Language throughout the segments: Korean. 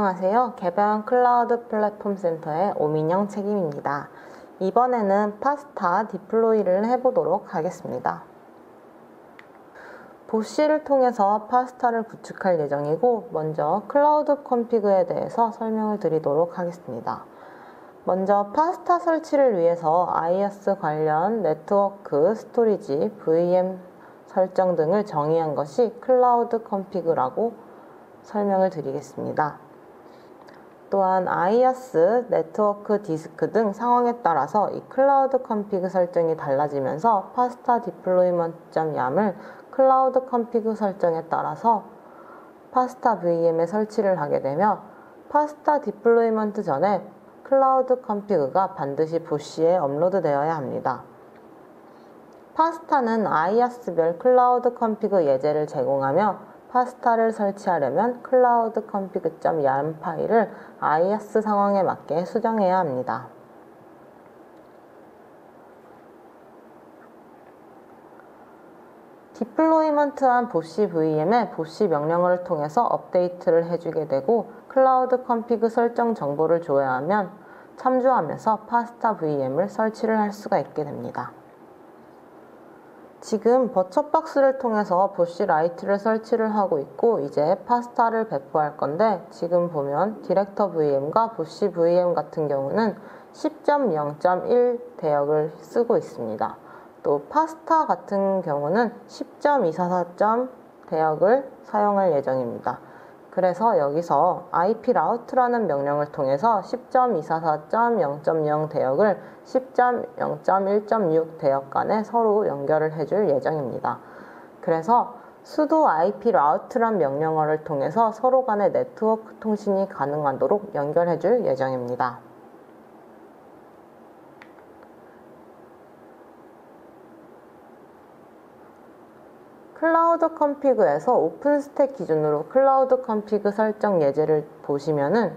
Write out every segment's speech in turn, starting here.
안녕하세요. 개별 클라우드 플랫폼 센터의 오민영 책임입니다. 이번에는 파스타 디플로이를 해보도록 하겠습니다. 보쉬를 통해서 파스타를 구축할 예정이고, 먼저 클라우드 컴피그에 대해서 설명을 드리도록 하겠습니다. 먼저 파스타 설치를 위해서 IaaS 관련 네트워크, 스토리지, VM 설정 등을 정의한 것이 클라우드 컴피그라고 설명을 드리겠습니다. 또한 IaaS, 네트워크, 디스크 등 상황에 따라서 이 클라우드 컴피그 설정이 달라지면서 파스타 디플로이먼트.yaml 클라우드 컴피그 설정에 따라서 파스타 VM에 설치를 하게 되며, 파스타 디플로이먼트 전에 클라우드 컴피그가 반드시 보쉬에 업로드 되어야 합니다. 파스타는 IaaS별 클라우드 컴피그 예제를 제공하며, 파스타를 설치하려면 클라우드 컴피그.yam 파일을 IaaS 상황에 맞게 수정해야 합니다. 디플로이먼트한 보쉬 VM에 보쉬 명령어를 통해서 업데이트를 해주게 되고, 클라우드 컴피그 설정 정보를 줘야 참조하면서 파스타 VM을 설치를 할 수가 있게 됩니다. 지금 버처박스를 통해서 보쉬 라이트를 설치를 하고 있고, 이제 파스타를 배포할 건데, 지금 보면 디렉터 VM과 보쉬 VM 같은 경우는 10.0.1 대역을 쓰고 있습니다. 또 파스타 같은 경우는 10.244 대역을 사용할 예정입니다. 그래서 여기서 iproute라는 명령을 통해서 10.244.0.0 대역을 10.0.1.6 대역 간에 서로 연결을 해줄 예정입니다. 그래서 sudo iproute란 명령어를 통해서 서로 간의 네트워크 통신이 가능하도록 연결해줄 예정입니다. 클라우드 컴피그에서 오픈스택 기준으로 클라우드 컴피그 설정 예제를 보시면은,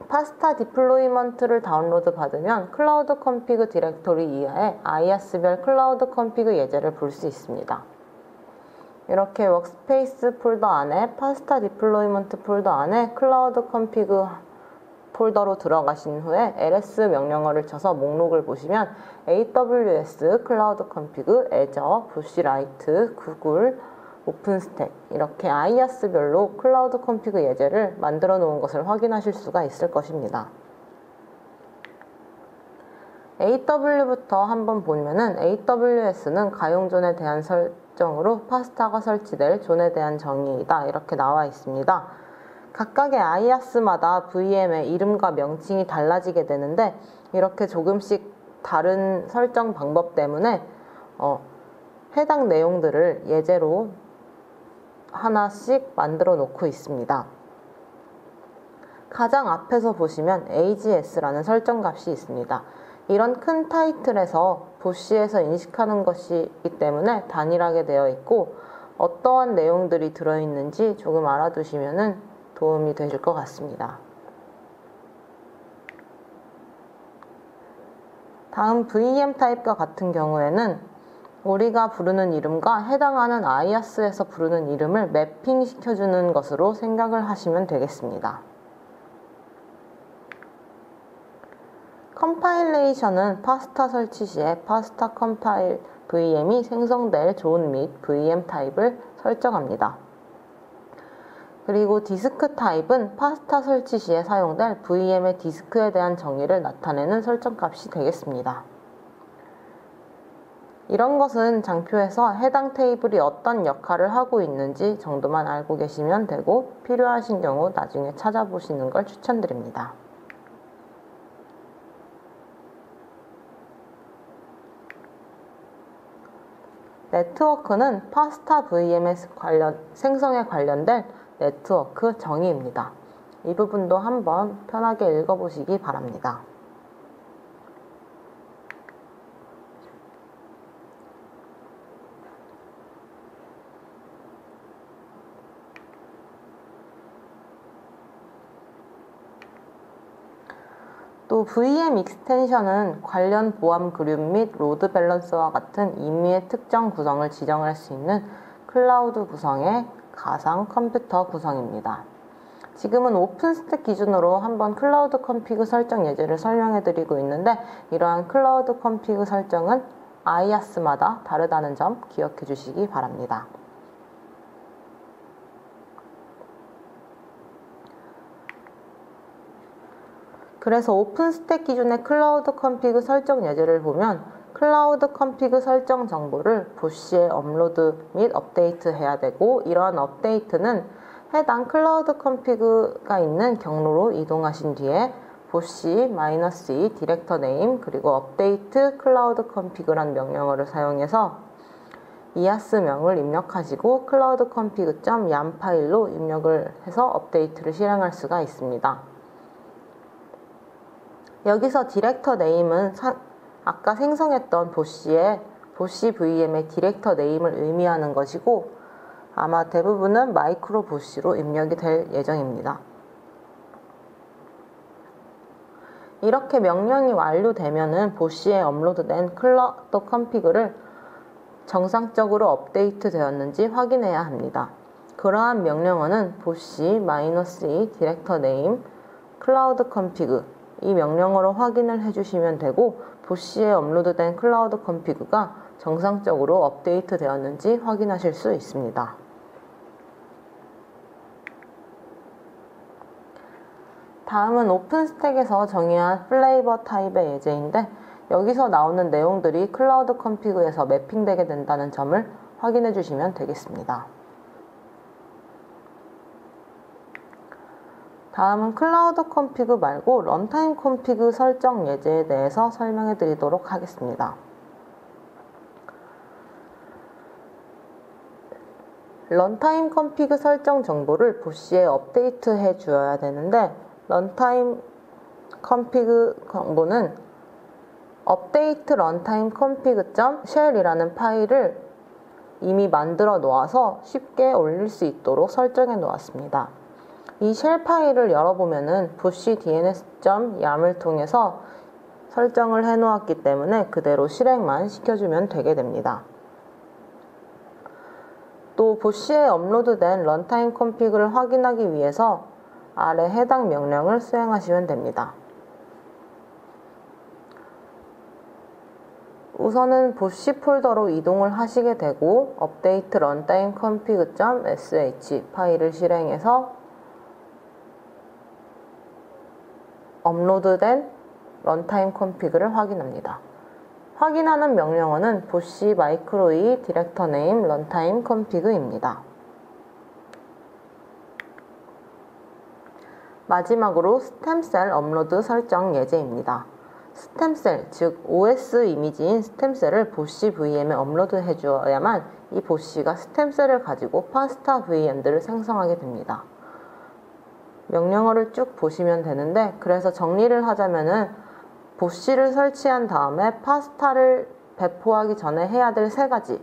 파스타 디플로이먼트를 다운로드 받으면 클라우드 컴피그 디렉토리 이하의 IaaS별 클라우드 컴피그 예제를 볼 수 있습니다. 이렇게 워크스페이스 폴더 안에 파스타 디플로이먼트 폴더 안에 클라우드 컴피그 폴더로 들어가신 후에 ls 명령어를 쳐서 목록을 보시면 AWS, 클라우드 컴피그, 애저, 보쉬라이트, 구글, 오픈스택 이렇게 IaaS별로 클라우드 컴피그 예제를 만들어 놓은 것을 확인하실 수가 있을 것입니다. AW부터 한번 보면은, AWS는 가용존에 대한 설정으로 파스타가 설치될 존에 대한 정의이다 이렇게 나와 있습니다. 각각의 IaaS마다 VM의 이름과 명칭이 달라지게 되는데, 이렇게 조금씩 다른 설정 방법 때문에 해당 내용들을 예제로 하나씩 만들어 놓고 있습니다. 가장 앞에서 보시면 AGS라는 설정 값이 있습니다. 이런 큰 타이틀에서 보쉬에서 인식하는 것이기 때문에 단일하게 되어 있고, 어떠한 내용들이 들어있는지 조금 알아두시면 도움이 되실 것 같습니다. 다음 VM 타입과 같은 경우에는 우리가 부르는 이름과 해당하는 IaaS에서 부르는 이름을 매핑 시켜주는 것으로 생각을 하시면 되겠습니다. 컴파일레이션은 파스타 설치 시에 파스타 컴파일 VM이 생성될 존 및 VM 타입을 설정합니다. 그리고 디스크 타입은 파스타 설치 시에 사용될 VM의 디스크에 대한 정의를 나타내는 설정값이 되겠습니다. 이런 것은 장표에서 해당 테이블이 어떤 역할을 하고 있는지 정도만 알고 계시면 되고, 필요하신 경우 나중에 찾아보시는 걸 추천드립니다. 네트워크는 파스타 VM의 생성에 관련된 네트워크 정의입니다. 이 부분도 한번 편하게 읽어보시기 바랍니다. 또 VM 익스텐션은 관련 보안 그룹 및 로드 밸런서와 같은 임의의 특정 구성을 지정할 수 있는 클라우드 구성의 가상 컴퓨터 구성입니다. 지금은 오픈스택 기준으로 한번 클라우드 컴피그 설정 예제를 설명해 드리고 있는데, 이러한 클라우드 컴피그 설정은 IaaS마다 다르다는 점 기억해 주시기 바랍니다. 그래서 오픈스택 기준의 클라우드 컴피그 설정 예제를 보면 클라우드 컴피그 설정 정보를 보시에 업로드 및 업데이트 해야 되고, 이러한 업데이트는 해당 클라우드 컴피그가 있는 경로로 이동하신 뒤에 보시 -e 디렉터 네임 그리고 업데이트 클라우드 컴피그란 명령어를 사용해서 IaaS명을 입력하시고 클라우드 config.yam 파일로 입력을 해서 업데이트를 실행할 수가 있습니다. 여기서 디렉터 네임은 아까 생성했던 보시 VM의 디렉터 네임을 의미하는 것이고, 아마 대부분은 마이크로 보시로 입력이 될 예정입니다. 이렇게 명령이 완료되면은 보시에 업로드된 클라우드 컴피그를 정상적으로 업데이트 되었는지 확인해야 합니다. 그러한 명령어는 보시 -e 디렉터 네임 클라우드 컴피그 이 명령어로 확인을 해주시면 되고, 보시에 업로드된 클라우드 컴피그가 정상적으로 업데이트 되었는지 확인하실 수 있습니다. 다음은 오픈스택에서 정의한 플레이버 타입의 예제인데, 여기서 나오는 내용들이 클라우드 컴피그에서 매핑되게 된다는 점을 확인해 주시면 되겠습니다. 다음은 클라우드 컴피그 말고 런타임 컴피그 설정 예제에 대해서 설명해 드리도록 하겠습니다. 런타임 컴피그 설정 정보를 보시에 업데이트 해 주어야 되는데, 런타임 컴피그 정보는 업데이트 런타임 config.shell이라는 파일을 이미 만들어 놓아서 쉽게 올릴 수 있도록 설정해 놓았습니다. 이 쉘 파일을 열어보면은 보시 dns.yam을 통해서 설정을 해 놓았기 때문에 그대로 실행만 시켜주면 되게 됩니다. 또 보시에 업로드된 런타임 컴피그를 확인하기 위해서 아래 해당 명령을 수행하시면 됩니다. 우선은 보시 폴더로 이동을 하시게 되고 업데이트 런타임 config.sh 파일을 실행해서 업로드된 런타임 컴피그를 확인합니다. 확인하는 명령어는 보시 -e 디렉터 네임 런타임 컴피그입니다. 마지막으로 스템셀 업로드 설정 예제입니다. 스템셀, 즉 OS 이미지인 스템셀을 보시 VM에 업로드 해주어야만 이 보시가 스템셀을 가지고 파스타 VM들을 생성하게 됩니다. 명령어를 쭉 보시면 되는데, 그래서 정리를 하자면은 보시를 설치한 다음에 파스타를 배포하기 전에 해야 될 세 가지: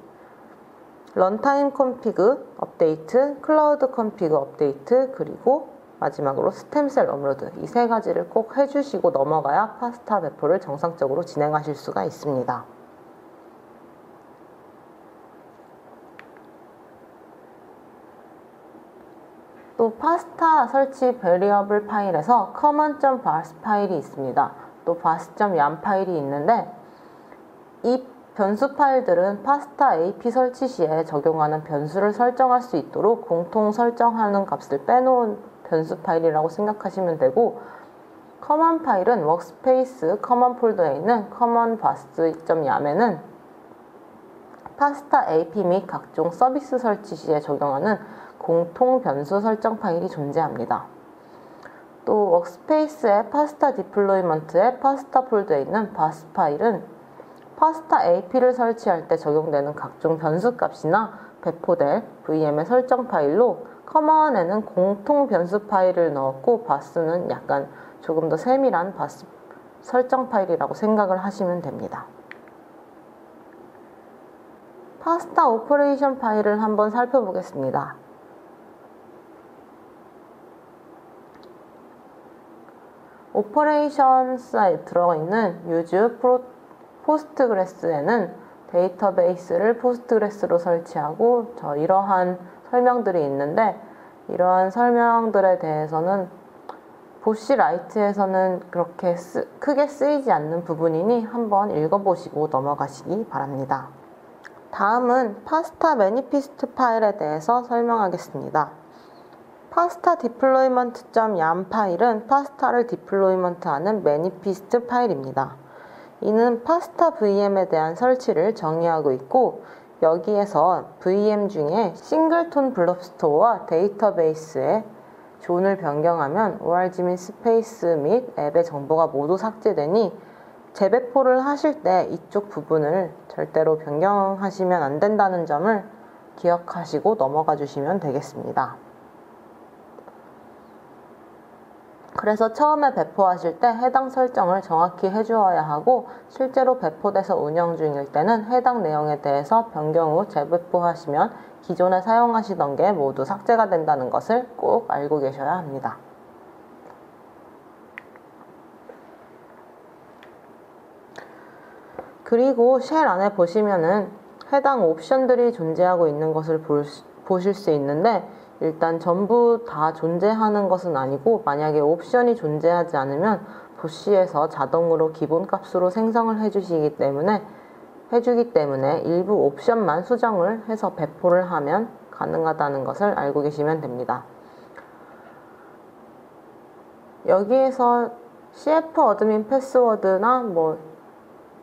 런타임 컴피그 업데이트, 클라우드 컴피그 업데이트, 그리고 마지막으로 스템셀 업로드, 이 세 가지를 꼭 해주시고 넘어가야 파스타 배포를 정상적으로 진행하실 수가 있습니다. 또 파스타 설치 베리어블 파일에서 common.bars 파일이 있습니다. 또 bars.yam 파일이 있는데, 이 변수 파일들은 파스타 AP 설치 시에 적용하는 변수를 설정할 수 있도록 공통 설정하는 값을 빼놓은 변수 파일이라고 생각하시면 되고, 커먼 파일은 워크스페이스 커먼 폴더에 있는 common.bars.yam에는 파스타 AP 및 각종 서비스 설치 시에 적용하는 공통 변수 설정 파일이 존재합니다. 또 워크스페이스의 파스타 디플로이먼트의 파스타 폴더에 있는 bars 파일은 파스타 AP를 설치할 때 적용되는 각종 변수 값이나 배포될 VM의 설정 파일로, 커먼에는 공통 변수 파일을 넣었고 바스는 약간 조금 더 세밀한 바스 설정 파일이라고 생각을 하시면 됩니다. 파스타 오퍼레이션 파일을 한번 살펴보겠습니다. 오퍼레이션스에 들어있는 use 포스트그레스에는 데이터베이스를 포스트그레스로 설치하고 이러한 설명들이 있는데, 이러한 설명들에 대해서는 보쉬 라이트에서는 그렇게 크게 쓰이지 않는 부분이니 한번 읽어보시고 넘어가시기 바랍니다. 다음은 파스타 매니피스트 파일에 대해서 설명하겠습니다. 파스타 디플로이먼트.yam 파일은 파스타를 디플로이먼트하는 매니피스트 파일입니다. 이는 파스타 VM에 대한 설치를 정의하고 있고, 여기에서 VM 중에 싱글톤 블럽스토어와 데이터베이스의 존을 변경하면 org 및 스페이스 및 앱의 정보가 모두 삭제되니 재배포를 하실 때 이쪽 부분을 절대로 변경하시면 안 된다는 점을 기억하시고 넘어가 주시면 되겠습니다. 그래서 처음에 배포하실 때 해당 설정을 정확히 해주어야 하고, 실제로 배포돼서 운영 중일 때는 해당 내용에 대해서 변경 후 재배포하시면 기존에 사용하시던 게 모두 삭제가 된다는 것을 꼭 알고 계셔야 합니다. 그리고 쉘 안에 보시면은 해당 옵션들이 존재하고 있는 것을 보실 수 있는데, 일단 전부 다 존재하는 것은 아니고, 만약에 옵션이 존재하지 않으면 보쉬에서 자동으로 기본값으로 생성을 해주기 때문에 일부 옵션만 수정을 해서 배포를 하면 가능하다는 것을 알고 계시면 됩니다. 여기에서 CF 어드민 패스워드나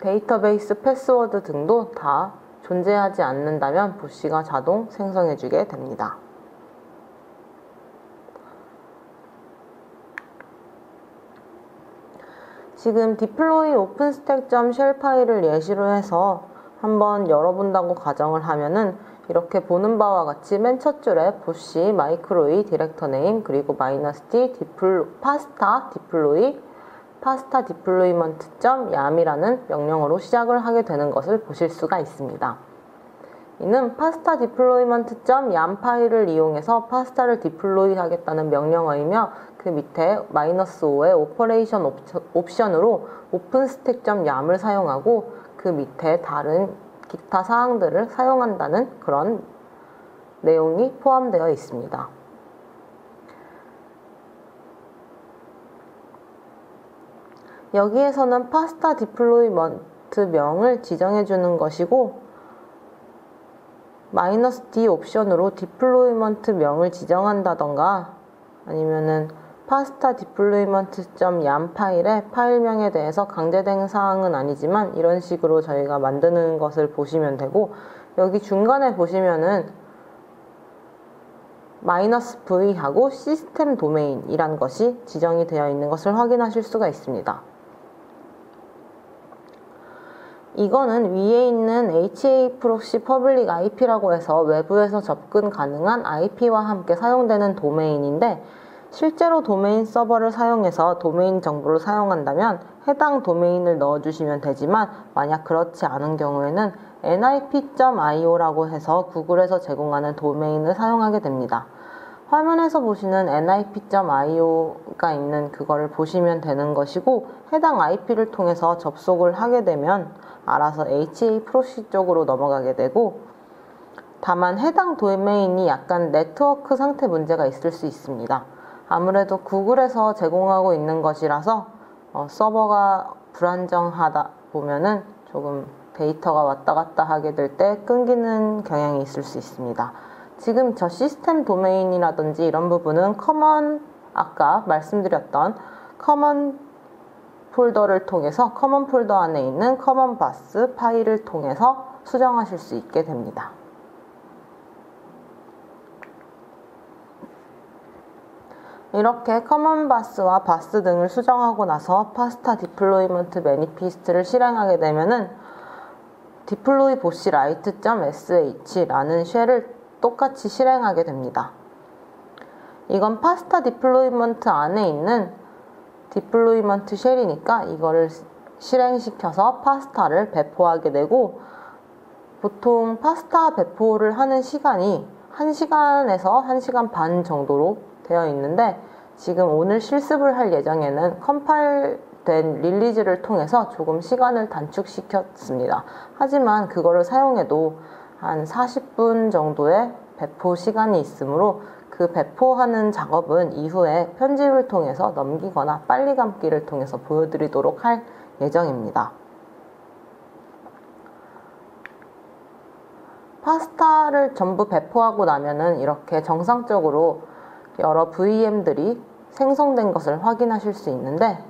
데이터베이스 패스워드 등도 다 존재하지 않는다면 보쉬가 자동 생성해주게 됩니다. 지금 deploy openstack.shell 파일을 예시로 해서 한번 열어본다고 가정을 하면은 이렇게 보는 바와 같이 맨 첫 줄에 보쉬 마이크로이 디렉터 네임 그리고 -d 파스타 deployment.yam이라는 명령어로 시작을 하게 되는 것을 보실 수가 있습니다. 이는 파스타 deployment.yam 파일을 이용해서 파스타를 디플로이 하겠다는 명령어이며, 그 밑에 -5의 오퍼레이션 옵션으로 openstack.yam을 사용하고 그 밑에 다른 기타 사항들을 사용한다는 그런 내용이 포함되어 있습니다. 여기에서는 파스타 디플로이먼트 명을 지정해 주는 것이고, -d 옵션으로 디플로이먼트 명을 지정한다던가, 아니면은 파스타 deployment.yam 파일의 파일명에 대해서 강제된 사항은 아니지만 이런 식으로 저희가 만드는 것을 보시면 되고, 여기 중간에 보시면은 -v하고 시스템 도메인이란 것이 지정이 되어 있는 것을 확인하실 수가 있습니다. 이거는 위에 있는 HA 프록시 퍼블릭 IP라고 해서 외부에서 접근 가능한 IP와 함께 사용되는 도메인인데, 실제로 도메인 서버를 사용해서 도메인 정보를 사용한다면 해당 도메인을 넣어주시면 되지만, 만약 그렇지 않은 경우에는 nip.io라고 해서 구글에서 제공하는 도메인을 사용하게 됩니다. 화면에서 보시는 nip.io가 있는 그거를 보시면 되는 것이고, 해당 IP를 통해서 접속을 하게 되면 알아서 HA 프록시 쪽으로 넘어가게 되고, 다만 해당 도메인이 약간 네트워크 상태 문제가 있을 수 있습니다. 아무래도 구글에서 제공하고 있는 것이라서 서버가 불안정하다 보면은 조금 데이터가 왔다 갔다 하게 될 때 끊기는 경향이 있을 수 있습니다. 지금 저 시스템 도메인이라든지 이런 부분은 아까 말씀드렸던 커먼 폴더를 통해서 커먼 폴더 안에 있는 커먼 바스 파일을 통해서 수정하실 수 있게 됩니다. 이렇게 커먼 바스와 바스 등을 수정하고 나서 파스타 디플로이먼트 매니피스트를 실행하게 되면은 deploy 보쉬 write.sh라는 쉘을 똑같이 실행하게 됩니다. 이건 파스타 디플로이먼트 안에 있는 디플로이먼트 쉘이니까 이거를 실행시켜서 파스타를 배포하게 되고, 보통 파스타 배포를 하는 시간이 1시간에서 1시간 반 정도로 되어 있는데, 지금 오늘 실습을 할 예정에는 컴파일된 릴리즈를 통해서 조금 시간을 단축시켰습니다. 하지만 그거를 사용해도 한 40분 정도의 배포 시간이 있으므로 그 그 배포하는 작업은 이후에 편집을 통해서 넘기거나 빨리 감기를 통해서 보여드리도록 할 예정입니다. 파스타를 전부 배포하고 나면은 이렇게 정상적으로 여러 VM들이 생성된 것을 확인하실 수 있는데,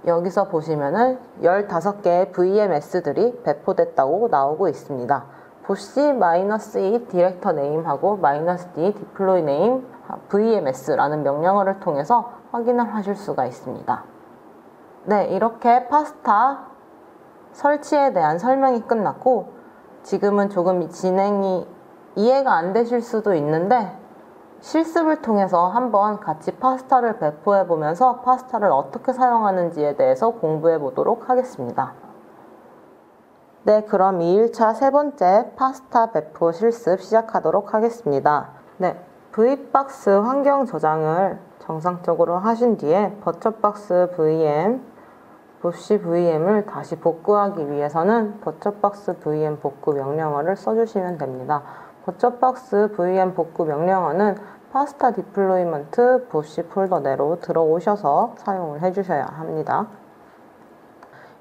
여기서 보시면은 15개의 VMS들이 배포됐다고 나오고 있습니다. 보시-e 디렉터 네임하고 -d 디플로이 네임 VMS라는 명령어를 통해서 확인을 하실 수가 있습니다. 네, 이렇게 파스타 설치에 대한 설명이 끝났고, 지금은 조금 진행이 이해가 안 되실 수도 있는데 실습을 통해서 한번 같이 파스타를 배포해 보면서 파스타를 어떻게 사용하는지에 대해서 공부해 보도록 하겠습니다. 네, 그럼 2일차 세 번째 파스타 배포 실습 시작하도록 하겠습니다. 네, V박스 환경 저장을 정상적으로 하신 뒤에 버처박스 VM, 보시 VM을 다시 복구하기 위해서는 버처박스 VM 복구 명령어를 써주시면 됩니다. 버처박스 VM 복구 명령어는 파스타 디플로이먼트 보시 폴더 내로 들어오셔서 사용을 해주셔야 합니다.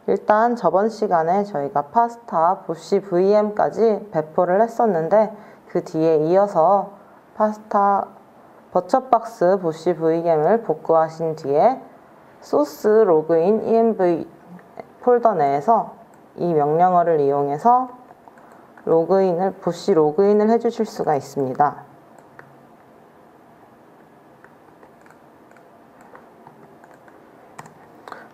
일단 저번 시간에 저희가 파스타 보시 VM까지 배포를 했었는데, 그 뒤에 이어서 파스타 버처박스 보시 VM을 복구하신 뒤에 소스 로그인 env 폴더 내에서 이 명령어를 이용해서 보시 로그인을 해주실 수가 있습니다.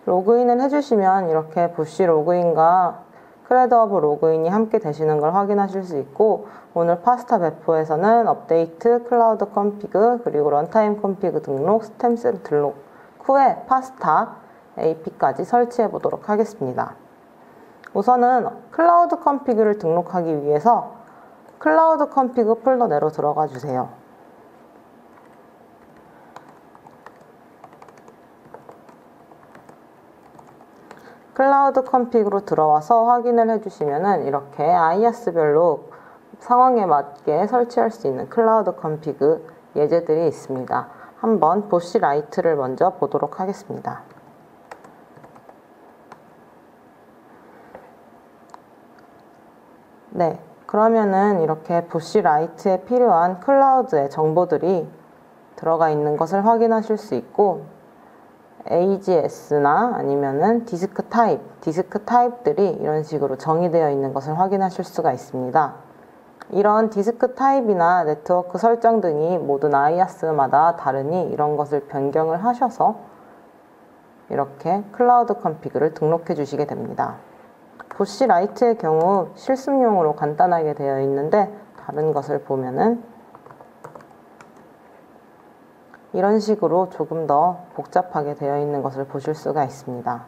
로그인을 해주시면 이렇게 보시 로그인과 크레드허브 로그인이 함께 되시는 걸 확인하실 수 있고, 오늘 파스타 배포에서는 업데이트, 클라우드 컴피그, 그리고 런타임 컴피그 등록, 스템셀 등록 후에 파스타 AP까지 설치해 보도록 하겠습니다. 우선은 클라우드 컴피그를 등록하기 위해서 클라우드 컴피그 폴더 내로 들어가 주세요. 클라우드 컴피그로 들어와서 확인을 해주시면은 이렇게 IaaS별로 상황에 맞게 설치할 수 있는 클라우드 컴피그 예제들이 있습니다. 한번 보시 라이트를 먼저 보도록 하겠습니다. 네, 그러면은 이렇게 보시 라이트에 필요한 클라우드의 정보들이 들어가 있는 것을 확인하실 수 있고, AGS나 아니면은 디스크 타입들이 이런 식으로 정의되어 있는 것을 확인하실 수가 있습니다. 이런 디스크 타입이나 네트워크 설정 등이 모든 IaaS마다 다르니 이런 것을 변경을 하셔서 이렇게 클라우드 컴피그를 등록해 주시게 됩니다. 보시 라이트의 경우 실습용으로 간단하게 되어 있는데, 다른 것을 보면은 이런 식으로 조금 더 복잡하게 되어 있는 것을 보실 수가 있습니다.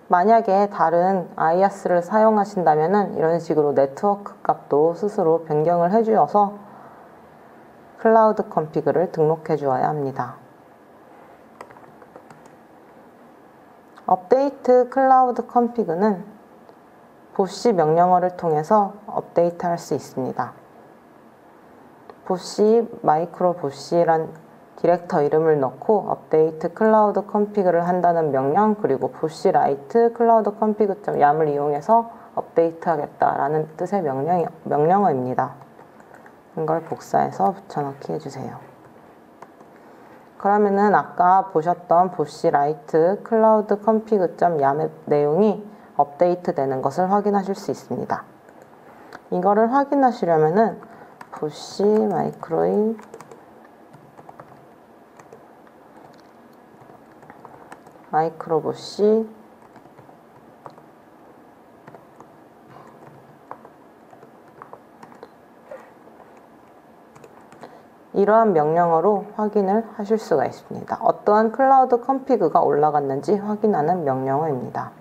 만약에 다른 IaaS를 사용하신다면 이런 식으로 네트워크 값도 스스로 변경을 해주어서 클라우드 컴피그를 등록해 주어야 합니다. 업데이트 클라우드 컴피그는 보시 명령어를 통해서 업데이트 할 수 있습니다. 보시 마이크로 보시란 디렉터 이름을 넣고 업데이트 클라우드 컴피그를 한다는 명령, 그리고 보시 라이트 클라우드 컴피그.yam을 이용해서 업데이트 하겠다라는 뜻의 명령어입니다. 이걸 복사해서 붙여넣기 해주세요. 그러면은 아까 보셨던 보시 라이트 클라우드 컴피그.yam의 내용이 업데이트 되는 것을 확인하실 수 있습니다. 이거를 확인하시려면은 보시 마이크로 보시 이러한 명령어로 확인을 하실 수가 있습니다. 어떠한 클라우드 컴피그가 올라갔는지 확인하는 명령어입니다.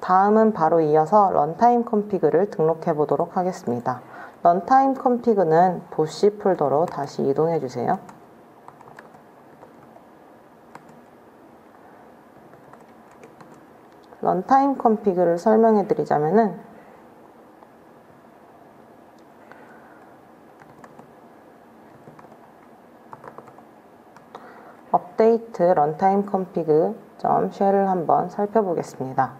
다음은 바로 이어서 런타임 컴피그를 등록해 보도록 하겠습니다. 런타임 컴피그는 보시 폴더로 다시 이동해 주세요. 런타임 컴피그를 설명해 드리자면은 update runtime config.shell을 한번 살펴보겠습니다.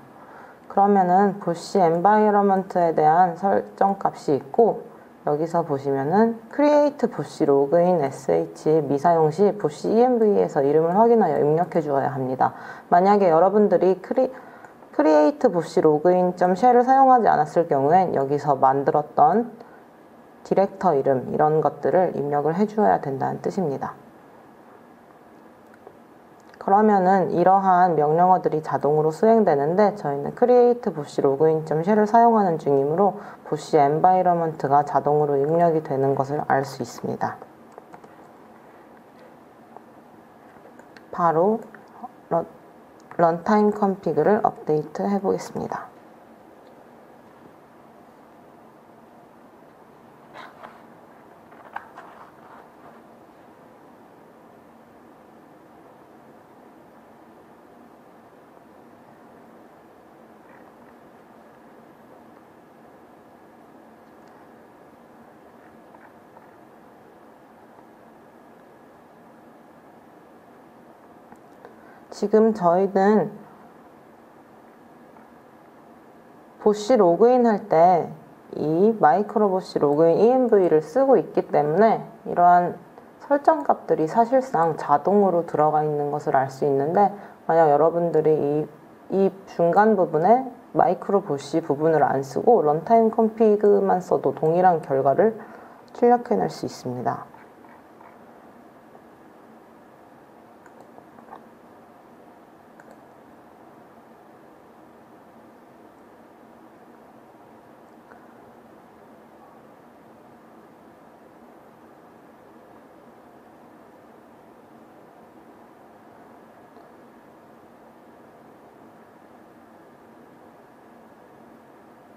그러면은 부시 environment에 대한 설정 값이 있고, 여기서 보시면은 create 부시 login sh 미사용 시 부시 env에서 이름을 확인하여 입력해 주어야 합니다. 만약에 여러분들이 create 부시 login.shell을 사용하지 않았을 경우엔 여기서 만들었던 디렉터 이름 이런 것들을 입력을 해 주어야 된다는 뜻입니다. 그러면은 이러한 명령어들이 자동으로 수행되는데, 저희는 create 부시 login.shell을 사용하는 중이므로 부시 environment가 자동으로 입력이 되는 것을 알 수 있습니다. 바로 runtime config를 업데이트 해 보겠습니다. 지금 저희는 부시 로그인 할 때 이 마이크로 부시 로그인 env를 쓰고 있기 때문에 이러한 설정 값들이 사실상 자동으로 들어가 있는 것을 알 수 있는데, 만약 여러분들이 이 중간 부분에 마이크로 부시 부분을 안 쓰고 런타임 컨피그만 써도 동일한 결과를 출력해낼 수 있습니다.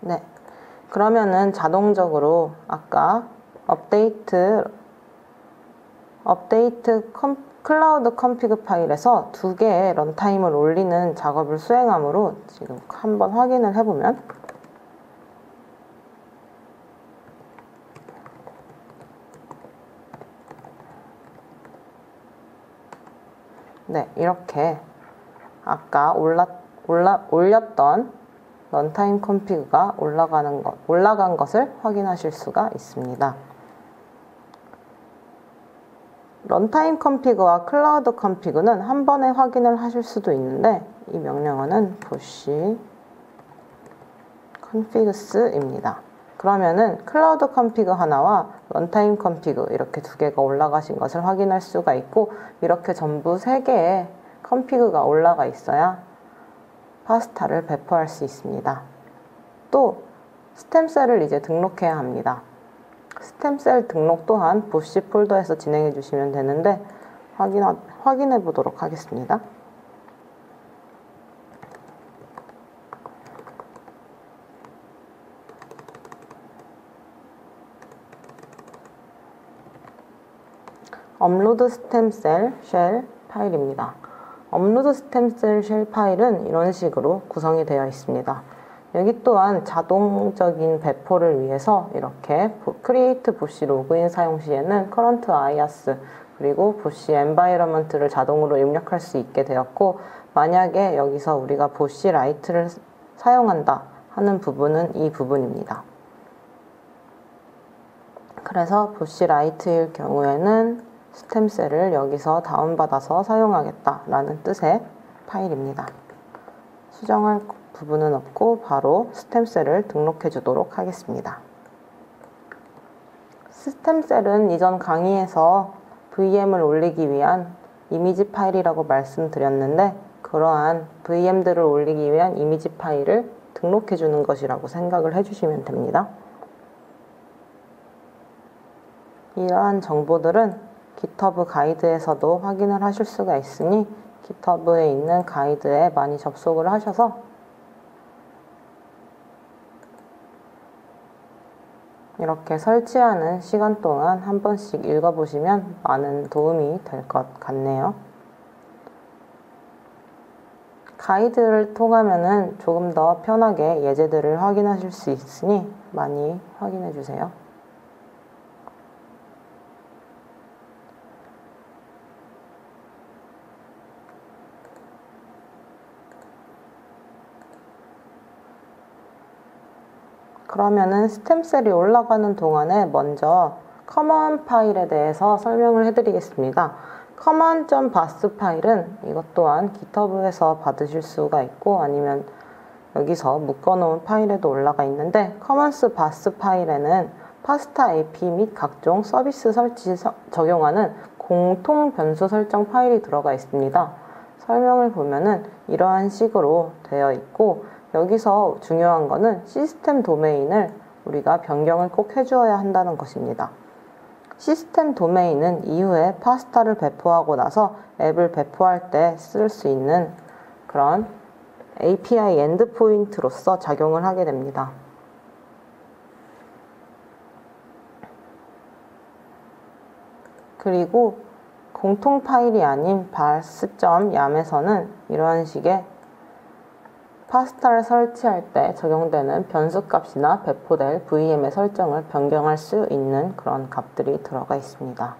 네, 그러면은 자동적으로 아까 업데이트 클라우드 컨피그 파일에서 2개의 런타임을 올리는 작업을 수행하므로 지금 한번 확인을 해보면, 네, 이렇게 아까 올렸던 런타임 컨피그가 올라간 것을 확인하실 수가 있습니다. 런타임 컨피그와 클라우드 컨피그는 한 번에 확인을 하실 수도 있는데, 이 명령어는 push configs입니다. 그러면은 클라우드 컨피그 하나와 런타임 컨피그 이렇게 2개가 올라가신 것을 확인할 수가 있고, 이렇게 전부 3개의 컨피그가 올라가 있어야 파스타를 배포할 수 있습니다. 또 스템셀을 이제 등록해야 합니다. 스템셀 등록 또한 부시 폴더에서 진행해 주시면 되는데, 확인해 보도록 하겠습니다. 업로드 스템셀 쉘 파일입니다. 업로드 스템셀 쉘 파일은 이런 식으로 구성이 되어 있습니다. 여기 또한 자동적인 배포를 위해서 이렇게 create 부시 로그인 사용 시에는 current IaaS 그리고 부시 environment를 자동으로 입력할 수 있게 되었고, 만약에 여기서 우리가 부시 라이트를 사용한다 하는 부분은 이 부분입니다. 그래서 부시 라이트일 경우에는 스템셀을 여기서 다운받아서 사용하겠다라는 뜻의 파일입니다. 수정할 부분은 없고 바로 스템셀을 등록해 주도록 하겠습니다. 스템셀은 이전 강의에서 VM을 올리기 위한 이미지 파일이라고 말씀드렸는데, 그러한 VM들을 올리기 위한 이미지 파일을 등록해 주는 것이라고 생각을 해주시면 됩니다. 이러한 정보들은 GitHub 가이드에서도 확인을 하실 수가 있으니 GitHub에 있는 가이드에 많이 접속을 하셔서 이렇게 설치하는 시간 동안 한 번씩 읽어보시면 많은 도움이 될 것 같네요. 가이드를 통하면 조금 더 편하게 예제들을 확인하실 수 있으니 많이 확인해 주세요. 그러면은 스템셀이 올라가는 동안에 먼저 커먼 파일에 대해서 설명을 해드리겠습니다. common.bas 파일은 이것 또한 GitHub에서 받으실 수가 있고 아니면 여기서 묶어놓은 파일에도 올라가 있는데 commons.bas 파일에는 파스타 API 및 각종 서비스 설치 적용하는 공통 변수 설정 파일이 들어가 있습니다. 설명을 보면은 이러한 식으로 되어 있고 여기서 중요한 거는 시스템 도메인을 우리가 변경을 꼭 해주어야 한다는 것입니다. 시스템 도메인은 이후에 파스타를 배포하고 나서 앱을 배포할 때 쓸 수 있는 그런 API 엔드포인트로서 작용을 하게 됩니다. 그리고 공통 파일이 아닌 bas.yam에서는 이러한 식의 파스타를 설치할 때 적용되는 변수값이나 배포될 VM의 설정을 변경할 수 있는 그런 값들이 들어가 있습니다.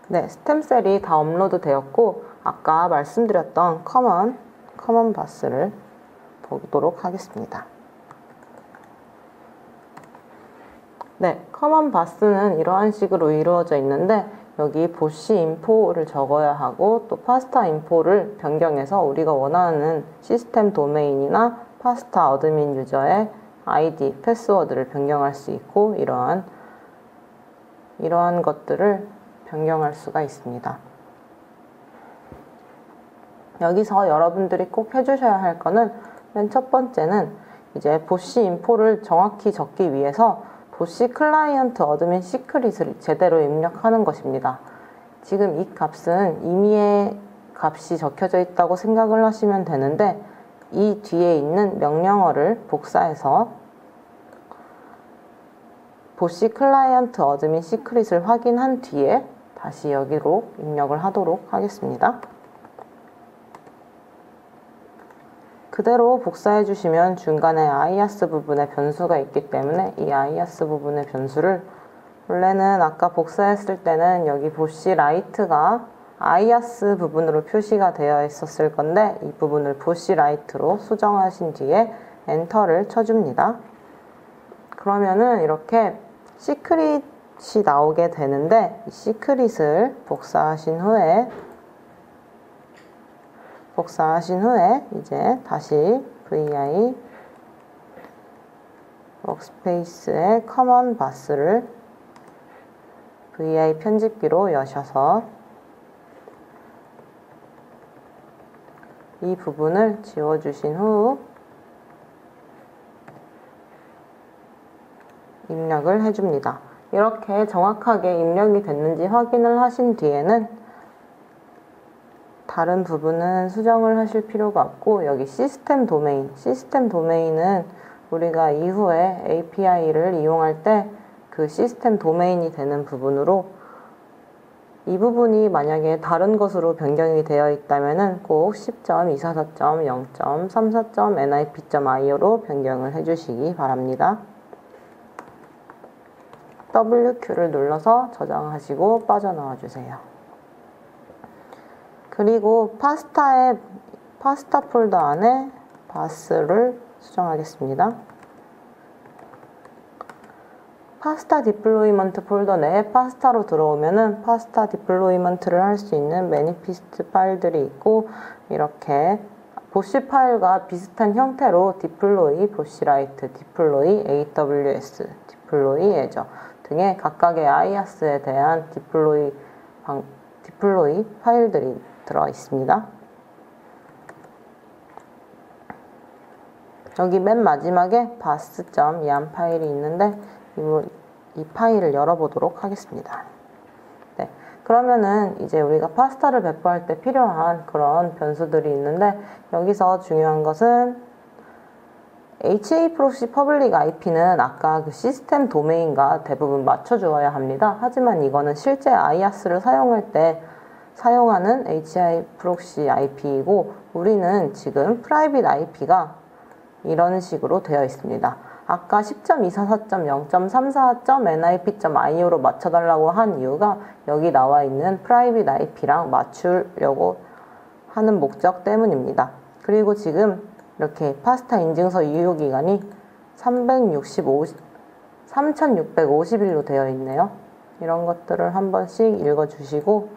네, 스템셀이 다 업로드 되었고 아까 말씀드렸던 커먼 바스를 보도록 하겠습니다. 네, 커먼 바스는 이러한 식으로 이루어져 있는데 여기 보시 인포를 적어야 하고 또 파스타 인포를 변경해서 우리가 원하는 시스템 도메인이나 파스타 어드민 유저의 아이디, 패스워드를 변경할 수 있고 이러한 것들을 변경할 수가 있습니다. 여기서 여러분들이 꼭 해주셔야 할 거는 맨 첫 번째는 이제 보시 인포를 정확히 적기 위해서 보시 클라이언트 어드민 시크릿을 제대로 입력하는 것입니다. 지금 이 값은 임의의 값이 적혀져 있다고 생각을 하시면 되는데 이 뒤에 있는 명령어를 복사해서 보시 클라이언트 어드민 시크릿을 확인한 뒤에 다시 여기로 입력을 하도록 하겠습니다. 그대로 복사해 주시면 중간에 alias 부분에 변수가 있기 때문에 이 alias 부분의 변수를 원래는 아까 복사했을 때는 여기 보시 라이트가 alias 부분으로 표시가 되어 있었을 건데 이 부분을 보시 라이트로 수정하신 뒤에 엔터를 쳐줍니다. 그러면은 이렇게 시크릿이 나오게 되는데 이 시크릿을 복사하신 후에 이제 다시 vi 워크스페이스의 커먼 바스를 vi 편집기로 여셔서 이 부분을 지워주신 후 입력을 해줍니다. 이렇게 정확하게 입력이 됐는지 확인을 하신 뒤에는 다른 부분은 수정을 하실 필요가 없고 여기 시스템 도메인은 우리가 이후에 API를 이용할 때 그 시스템 도메인이 되는 부분으로 이 부분이 만약에 다른 것으로 변경이 되어 있다면 꼭 10.24.0.34.nip.io로 변경을 해주시기 바랍니다. WQ를 눌러서 저장하시고 빠져나와 주세요. 그리고 파스타 폴더 안에 바스를 수정하겠습니다. 파스타 디플로이먼트 폴더 내에 파스타로 들어오면은 파스타 디플로이먼트를 할 수 있는 매니피스트 파일들이 있고 이렇게 보시 파일과 비슷한 형태로 디플로이, 보시라이트, 디플로이, AWS, 디플로이, 애저 등의 각각의 IaaS에 대한 디플로이 파일들이 들어 있습니다. 여기 맨 마지막에 bas.yam 파일이 있는데 이 파일을 열어보도록 하겠습니다. 네, 그러면은 이제 우리가 파스타를 배포할 때 필요한 그런 변수들이 있는데 여기서 중요한 것은 HA 프록시 퍼블릭 IP는 아까 그 시스템 도메인과 대부분 맞춰주어야 합니다. 하지만 이거는 실제 IaaS를 사용할 때 사용하는 HA 프록시 IP이고 우리는 지금 프라이빗 IP가 이런 식으로 되어 있습니다. 아까 10.24.0.34.nip.io로 맞춰달라고 한 이유가 여기 나와 있는 프라이빗 IP랑 맞추려고 하는 목적 때문입니다. 그리고 지금 이렇게 파스타 인증서 유효기간이 3650일로 되어 있네요. 이런 것들을 한 번씩 읽어주시고,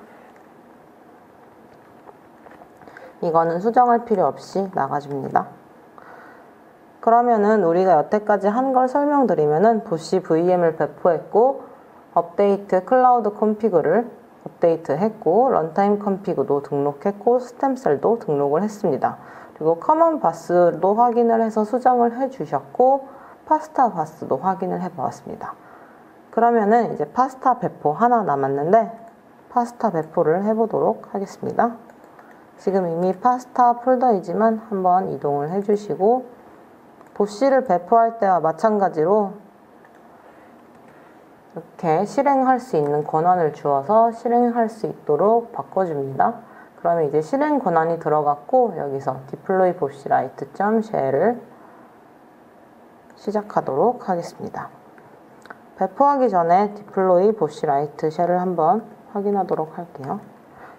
이거는 수정할 필요 없이 나가줍니다. 그러면은 우리가 여태까지 한 걸 설명드리면은 보시 VM을 배포했고, 업데이트 클라우드 콘피그를 업데이트했고, 런타임 콘피그도 등록했고, 스템셀도 등록을 했습니다. 그리고 커먼 바스도 확인을 해서 수정을 해주셨고, 파스타 바스도 확인을 해보았습니다. 그러면은 이제 파스타 배포 하나 남았는데, 파스타 배포를 해보도록 하겠습니다. 지금 이미 파스타 폴더이지만 한번 이동을 해주시고, 보시를 배포할 때와 마찬가지로 이렇게 실행할 수 있는 권한을 주어서 실행할 수 있도록 바꿔줍니다. 그러면 이제 실행 권한이 들어갔고, 여기서 deploy boshwrite.shell을 시작하도록 하겠습니다. 배포하기 전에 deploy boshwrite shell을 한번 확인하도록 할게요.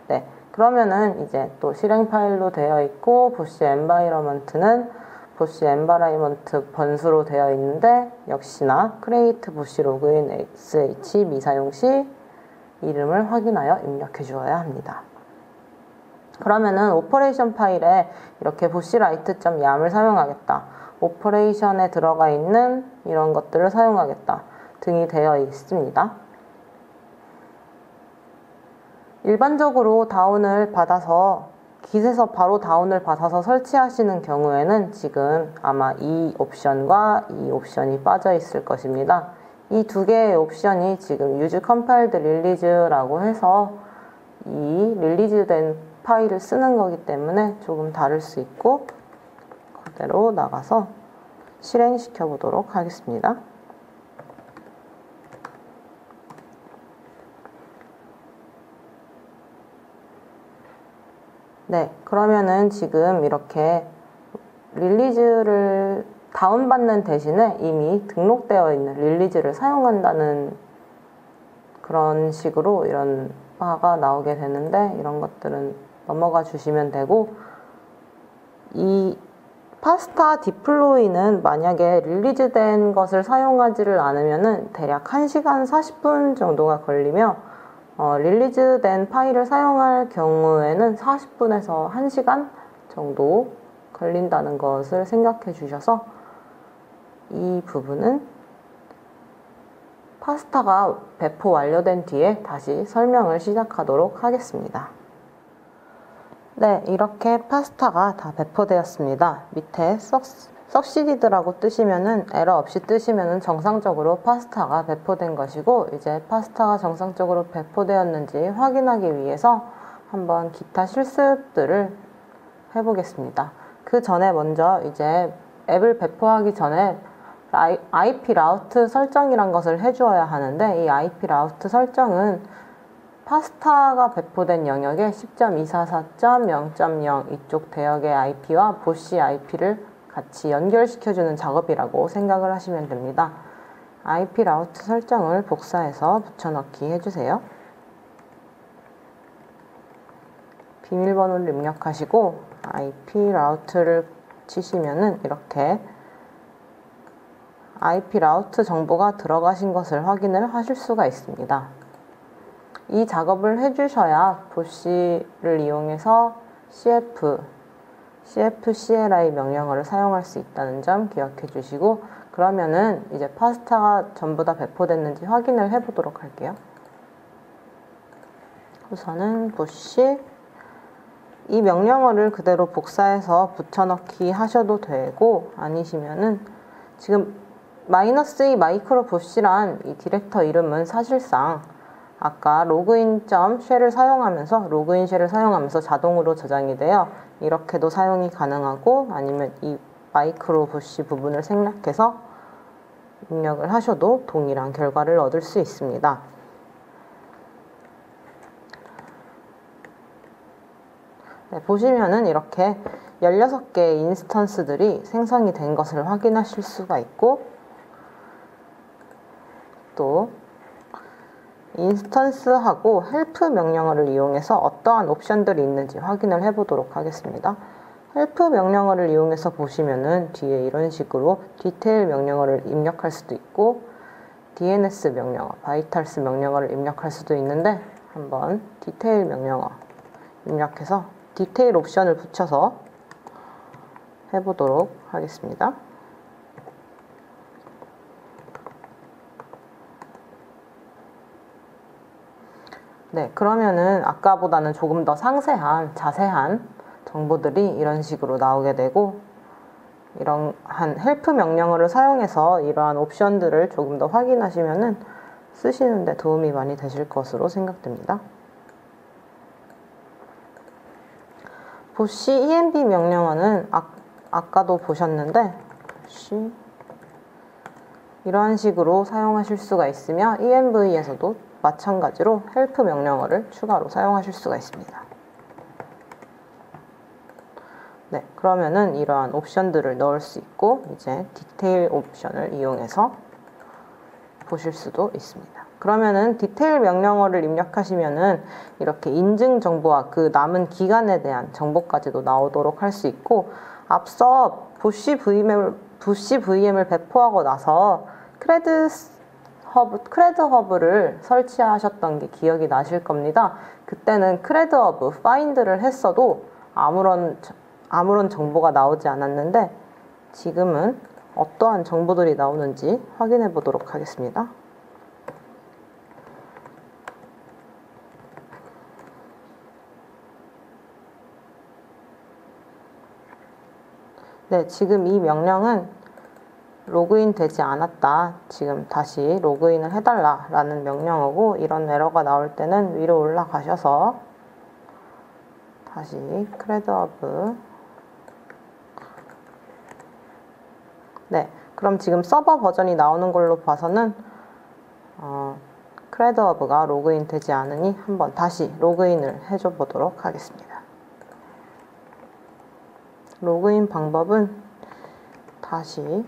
네, 그러면은 이제 또 실행 파일로 되어 있고, bosh environment는 bosh environment 번수로 되어 있는데, 역시나 create bosh login sh 미사용 시 이름을 확인하여 입력해 주어야 합니다. 그러면은 오퍼레이션 파일에 이렇게 boshwrite.yam을 사용하겠다, 오퍼레이션에 들어가 있는 이런 것들을 사용하겠다 등이 되어 있습니다. 일반적으로 다운을 받아서 깃에서 바로 다운을 받아서 설치하시는 경우에는 지금 아마 이 옵션과 이 옵션이 빠져 있을 것입니다. 이 두 개의 옵션이 지금 use compiled release라고 해서 이 릴리즈된 파일을 쓰는 거기 때문에 조금 다를 수 있고, 그대로 나가서 실행시켜 보도록 하겠습니다. 네, 그러면은 지금 이렇게 릴리즈를 다운받는 대신에 이미 등록되어 있는 릴리즈를 사용한다는 그런 식으로 이런 바가 나오게 되는데, 이런 것들은 넘어가 주시면 되고, 이 파스타 디플로이는 만약에 릴리즈된 것을 사용하지를 않으면은 대략 1시간 40분 정도가 걸리며, 릴리즈된 파일을 사용할 경우에는 40분에서 1시간 정도 걸린다는 것을 생각해 주셔서 이 부분은 파스타가 배포 완료된 뒤에 다시 설명을 시작하도록 하겠습니다. 네, 이렇게 파스타가 다 배포되었습니다. 밑에 succeeded라고 뜨시면은, 에러 없이 뜨시면은 정상적으로 파스타가 배포된 것이고, 이제 파스타가 정상적으로 배포되었는지 확인하기 위해서 한번 기타 실습들을 해보겠습니다. 그 전에 먼저 이제 앱을 배포하기 전에 IP 라우트 설정이란 것을 해주어야 하는데, 이 IP 라우트 설정은 파스타가 배포된 영역에 10.244.0.0 이쪽 대역의 IP와 보시 IP를 같이 연결시켜주는 작업이라고 생각을 하시면 됩니다. IP 라우트 설정을 복사해서 붙여넣기 해주세요. 비밀번호를 입력하시고 IP 라우트를 치시면은 이렇게 IP 라우트 정보가 들어가신 것을 확인을 하실 수가 있습니다. 이 작업을 해주셔야 보시를 이용해서 CFCLI 명령어를 사용할 수 있다는 점 기억해 주시고, 그러면은 이제 파스타가 전부 다 배포됐는지 확인을 해 보도록 할게요. 우선은 보시, 이 명령어를 그대로 복사해서 붙여넣기 하셔도 되고, 아니시면은 지금 -e 마이크로 보시란 이 디렉터 이름은 사실상 아까 로그인.쉘을 사용하면서 자동으로 저장이 되어 이렇게도 사용이 가능하고, 아니면 이 마이크로 보시 부분을 생략해서 입력을 하셔도 동일한 결과를 얻을 수 있습니다. 네, 보시면은 이렇게 16개의 인스턴스들이 생성이 된 것을 확인하실 수가 있고, 또 인스턴스하고 헬프 명령어를 이용해서 어떠한 옵션들이 있는지 확인을 해보도록 하겠습니다. 헬프 명령어를 이용해서 보시면은 뒤에 이런 식으로 디테일 명령어를 입력할 수도 있고 DNS 명령어, 바이탈스 명령어를 입력할 수도 있는데 한번 디테일 명령어 입력해서 디테일 옵션을 붙여서 해보도록 하겠습니다. 네, 그러면은 아까보다는 조금 더 상세한, 자세한 정보들이 이런 식으로 나오게 되고, 이런 한 헬프 명령어를 사용해서 이러한 옵션들을 조금 더 확인하시면은 쓰시는데 도움이 많이 되실 것으로 생각됩니다. 보시 env 명령어는 아까도 보셨는데 이러한 식으로 사용하실 수가 있으며 env에서도 마찬가지로 헬프 명령어를 추가로 사용하실 수가 있습니다. 네, 그러면은 이러한 옵션들을 넣을 수 있고 이제 디테일 옵션을 이용해서 보실 수도 있습니다. 그러면은 디테일 명령어를 입력하시면은 이렇게 인증 정보와 그 남은 기간에 대한 정보까지도 나오도록 할 수 있고, 앞서 부시 VM을 배포하고 나서 크레드 허브를 설치하셨던 게 기억이 나실 겁니다. 그때는 크레드 허브 파인드를 했어도 아무런 정보가 나오지 않았는데, 지금은 어떠한 정보들이 나오는지 확인해 보도록 하겠습니다. 네, 지금 이 명령은 로그인 되지 않았다, 지금 다시 로그인을 해달라 라는 명령어고, 이런 에러가 나올 때는 위로 올라가셔서 다시 크레드 허브, 네, 그럼 지금 서버 버전이 나오는 걸로 봐서는 크레드 허브가 로그인 되지 않으니 한번 다시 로그인을 해줘 보도록 하겠습니다. 로그인 방법은 다시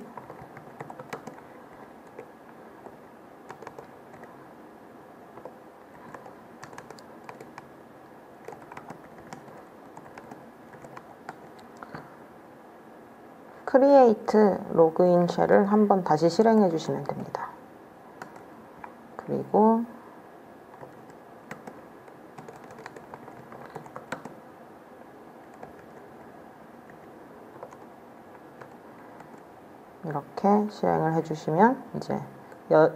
크리에이트 로그인 쉘을 한번 다시 실행해 주시면 됩니다. 그리고 이렇게 실행을 해주시면 이제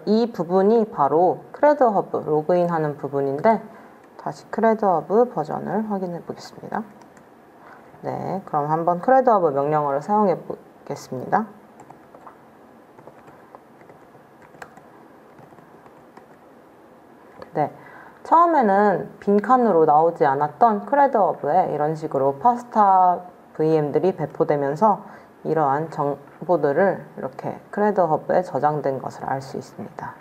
이 부분이 바로 크레드 허브 로그인 하는 부분인데, 다시 크레드 허브 버전을 확인해 보겠습니다. 네, 그럼 한번 크레드 허브 명령어를 사용해 보겠습니다. 네, 처음에는 빈칸으로 나오지 않았던 크레드 허브에 이런 식으로 파스타 VM들이 배포되면서 이러한 정보들을 이렇게 크레드 허브에 저장된 것을 알 수 있습니다.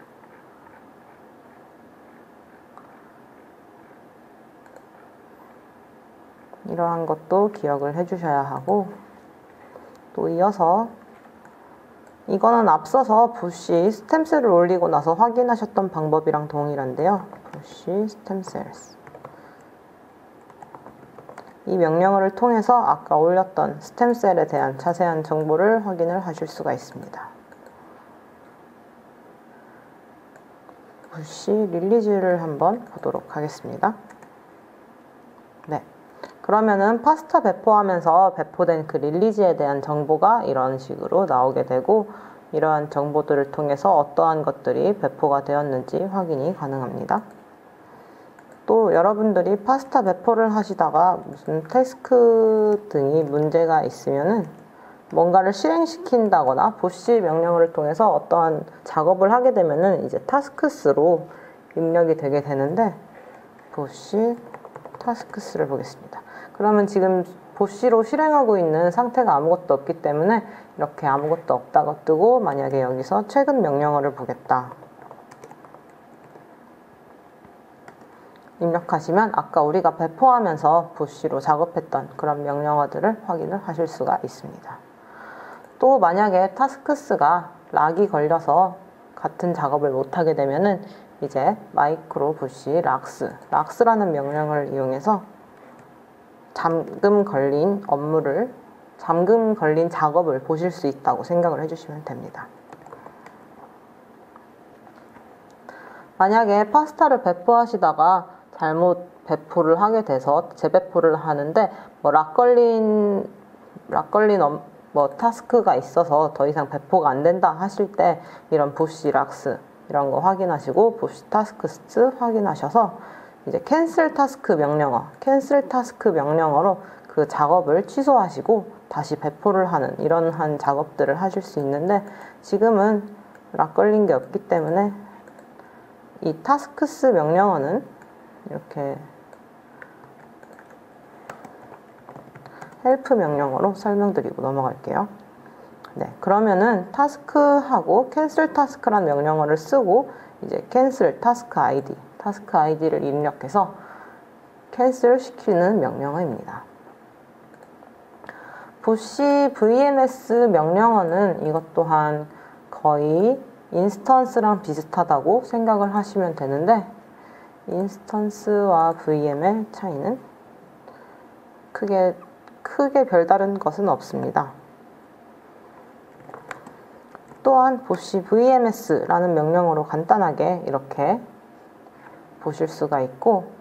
이러한 것도 기억을 해주셔야 하고, 또 이어서 이거는 앞서서 부시 스템셀을 올리고 나서 확인하셨던 방법이랑 동일한데요. 부시 스템셀스, 이 명령어를 통해서 아까 올렸던 스템셀에 대한 자세한 정보를 확인을 하실 수가 있습니다. 부시 릴리즈를 한번 보도록 하겠습니다. 네, 그러면은 파스타 배포하면서 배포된 그 릴리즈에 대한 정보가 이런 식으로 나오게 되고, 이러한 정보들을 통해서 어떠한 것들이 배포가 되었는지 확인이 가능합니다. 또 여러분들이 파스타 배포를 하시다가 무슨 태스크 등이 문제가 있으면은 뭔가를 실행시킨다거나 부시 명령어를 통해서 어떠한 작업을 하게 되면은 이제 타스크스로 입력이 되게 되는데, 부시 타스크스를 보겠습니다. 그러면 지금 부시로 실행하고 있는 상태가 아무것도 없기 때문에 이렇게 아무것도 없다고 뜨고, 만약에 여기서 최근 명령어를 보겠다 입력하시면 아까 우리가 배포하면서 부시로 작업했던 그런 명령어들을 확인을 하실 수가 있습니다. 또 만약에 타스크스가 락이 걸려서 같은 작업을 못하게 되면은 이제 마이크로 부시 락스라는 명령을 이용해서 잠금 걸린 작업을 보실 수 있다고 생각을 해주시면 됩니다. 만약에 파스타를 배포하시다가 잘못 배포를 하게 돼서 재배포를 하는데 락 걸린 타스크가 있어서 더 이상 배포가 안 된다 하실 때 이런 부시 락스 이런 거 확인하시고 부시 타스크스 확인하셔서 이제 캔슬 타스크 명령어로 그 작업을 취소하시고 다시 배포를 하는 이런 작업들을 하실 수 있는데, 지금은 락 걸린 게 없기 때문에 이 타스크스 명령어는 이렇게 헬프 명령어로 설명드리고 넘어갈게요. 네, 그러면은 타스크하고 캔슬 타스크란 명령어를 쓰고 이제 캔슬 타스크 아이디를 입력해서 캔슬 시키는 명령어입니다. 부시 VMS 명령어는 이것 또한 거의 인스턴스랑 비슷하다고 생각을 하시면 되는데, 인스턴스와 VM의 차이는 크게 별다른 것은 없습니다. 또한 부시 VMS라는 명령어로 간단하게 이렇게 보실 수가 있고,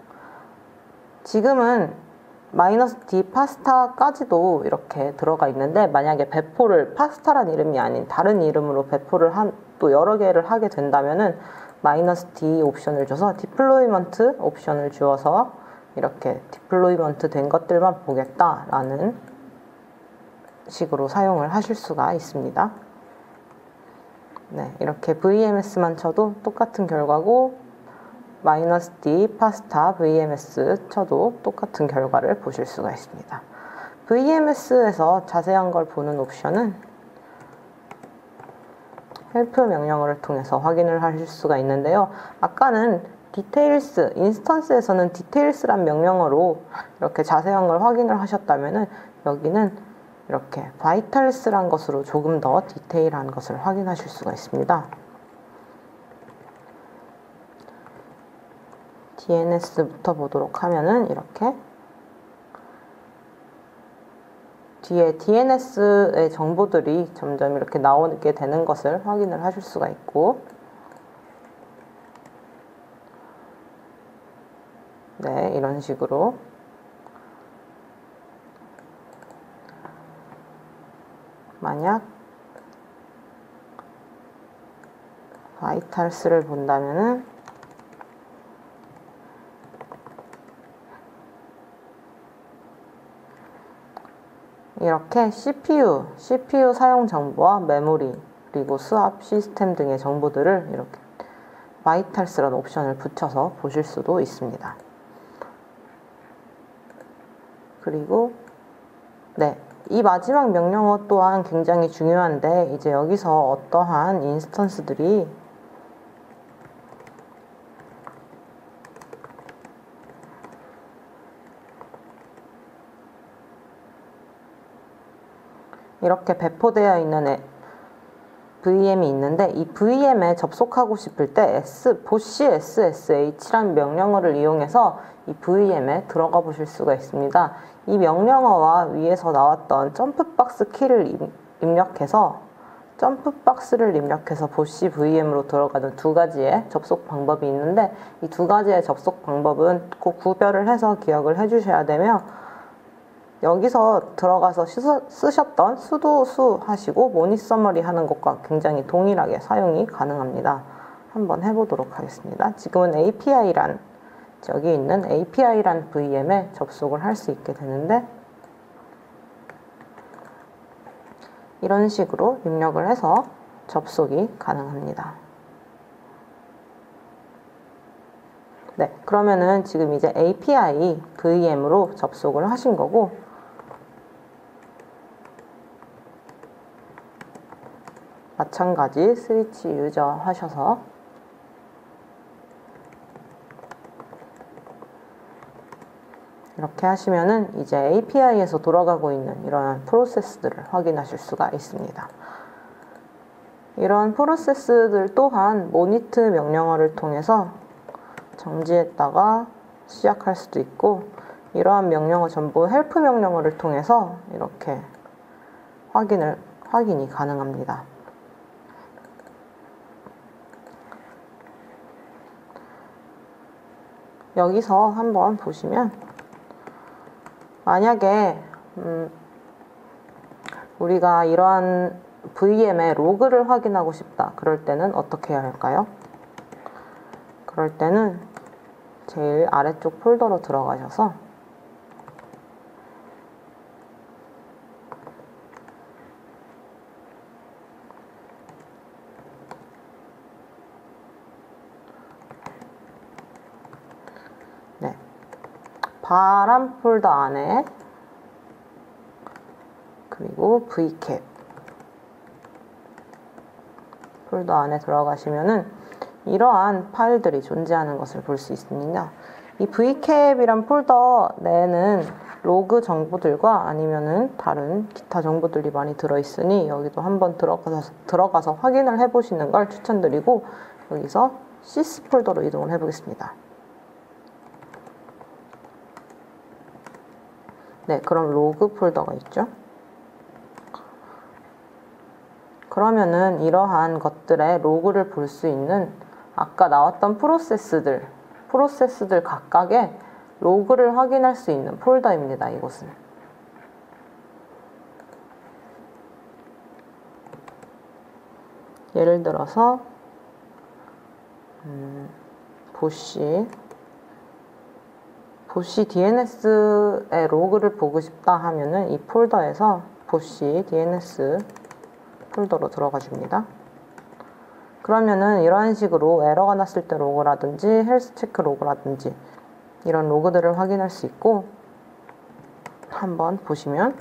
지금은 -d 파스타까지도 이렇게 들어가 있는데, 만약에 배포를 파스타란 이름이 아닌 다른 이름으로 배포를 또 여러 개를 하게 된다면은 -d 옵션을 줘서 디플로이먼트 옵션을 주어서 이렇게 디플로이먼트 된 것들만 보겠다라는 식으로 사용을 하실 수가 있습니다. 네, 이렇게 VMS만 쳐도 똑같은 결과고 -d 파스타 VMS 쳐도 똑같은 결과를 보실 수가 있습니다. VMS에서 자세한 걸 보는 옵션은 헬프 명령어를 통해서 확인을 하실 수가 있는데요. 아까는 디테일스, 인스턴스에서는 디테일스란 명령어로 이렇게 자세한 걸 확인을 하셨다면은 여기는 이렇게 바이탈스란 것으로 조금 더 디테일한 것을 확인하실 수가 있습니다. DNS부터 보도록 하면은 이렇게 뒤에 DNS의 정보들이 점점 이렇게 나오게 되는 것을 확인을 하실 수가 있고, 네, 이런 식으로 만약 바이탈스를 본다면은 이렇게 CPU 사용 정보와 메모리 그리고 수압 시스템 등의 정보들을 이렇게 바이탈스라는 옵션을 붙여서 보실 수도 있습니다. 그리고 네, 이 마지막 명령어 또한 굉장히 중요한데, 이제 여기서 어떠한 인스턴스들이 이렇게 배포되어 있는 VM이 있는데, 이 VM에 접속하고 싶을 때 보시 SSH란 명령어를 이용해서 이 VM에 들어가 보실 수가 있습니다. 이 명령어와 위에서 나왔던 점프박스 키를 입력해서 보시 VM으로 들어가는 두 가지의 접속 방법이 있는데, 이 두 가지의 접속 방법은 꼭 구별을 해서 기억을 해주셔야 되며, 여기서 들어가서 쓰셨던 sudo 하시고 모니 서머리 하는 것과 굉장히 동일하게 사용이 가능합니다. 한번 해보도록 하겠습니다. 지금은 여기 있는 API란 VM에 접속을 할 수 있게 되는데, 이런 식으로 입력을 해서 접속이 가능합니다. 네, 그러면은 지금 이제 API VM으로 접속을 하신 거고, 마찬가지 스위치 유저 하셔서 이렇게 하시면은 이제 API에서 돌아가고 있는 이러한 프로세스들을 확인하실 수가 있습니다. 이러한 프로세스들 또한 모니트 명령어를 통해서 정지했다가 시작할 수도 있고, 이러한 명령어 전부 헬프 명령어를 통해서 이렇게 확인이 가능합니다. 여기서 한번 보시면, 만약에 우리가 이러한 VM의 로그를 확인하고 싶다. 그럴 때는 어떻게 해야 할까요? 그럴 때는 제일 아래쪽 폴더로 들어가셔서 바람 폴더 안에, 그리고 vcat 폴더 안에 들어가시면은 이러한 파일들이 존재하는 것을 볼 수 있습니다. 이 vcap이란 폴더 내에는 로그 정보들과 아니면은 다른 기타 정보들이 많이 들어있으니 여기도 한번 들어가서 확인을 해보시는 걸 추천드리고, 여기서 sys 폴더로 이동을 해보겠습니다. 네, 그럼 로그 폴더가 있죠. 그러면은 이러한 것들의 로그를 볼 수 있는 아까 나왔던 프로세스들 각각의 로그를 확인할 수 있는 폴더입니다. 이곳은. 예를 들어서 보시 DNS의 로그를 보고 싶다 하면은 이 폴더에서 보시 DNS 폴더로 들어가 줍니다. 그러면은 이러한 식으로 에러가 났을 때 로그라든지 헬스 체크 로그라든지 이런 로그들을 확인할 수 있고, 한번 보시면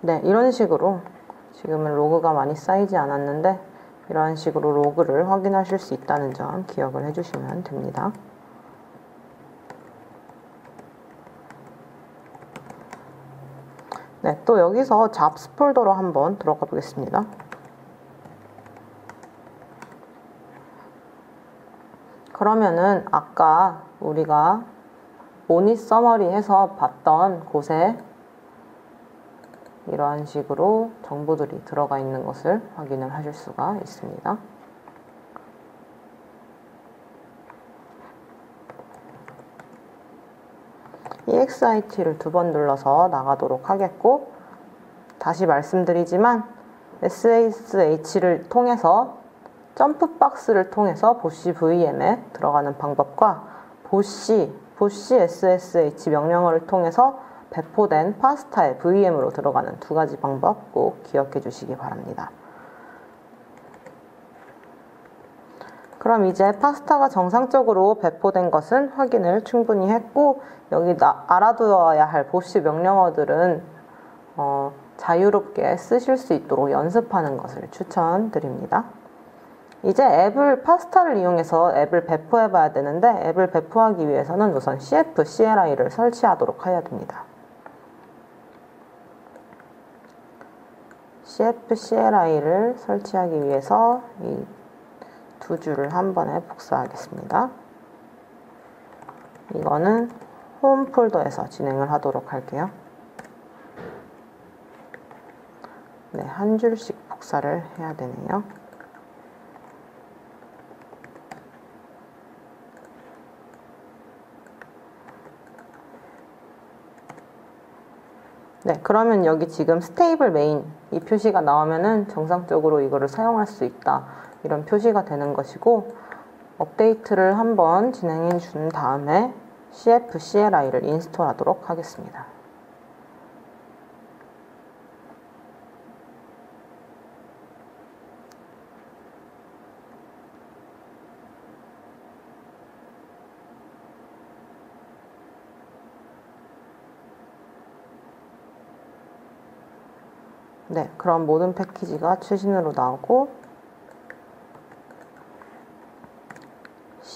네, 이런 식으로 지금은 로그가 많이 쌓이지 않았는데 이러한 식으로 로그를 확인하실 수 있다는 점 기억을 해주시면 됩니다. 네, 또 여기서 잡스 폴더로 한번 들어가 보겠습니다. 그러면은 아까 우리가 모니 서머리 해서 봤던 곳에 이러한 식으로 정보들이 들어가 있는 것을 확인을 하실 수가 있습니다. EXIT를 2번 눌러서 나가도록 하겠고, 다시 말씀드리지만 SSH를 통해서 점프 박스를 통해서 보시 VM에 들어가는 방법과 보시 SSH 명령어를 통해서 배포된 파스타의 VM으로 들어가는 두 가지 방법 꼭 기억해 주시기 바랍니다. 그럼 이제 파스타가 정상적으로 배포된 것은 확인을 충분히 했고, 여기 알아두어야 할 보시 명령어들은 자유롭게 쓰실 수 있도록 연습하는 것을 추천드립니다. 이제 파스타를 이용해서 앱을 배포해 봐야 되는데, 앱을 배포하기 위해서는 우선 CLI를 설치하도록 해야 됩니다. CLI를 설치하기 위해서 이 두 줄을 한 번에 복사하겠습니다. 이거는 홈 폴더에서 진행을 하도록 할게요. 네, 한 줄씩 복사를 해야 되네요. 네, 그러면 여기 지금 스테이블 메인 이 표시가 나오면은 정상적으로 이거를 사용할 수 있다, 이런 표시가 되는 것이고, 업데이트를 한번 진행해 준 다음에 CLI를 인스톨하도록 하겠습니다. 네, 그럼 모든 패키지가 최신으로 나오고,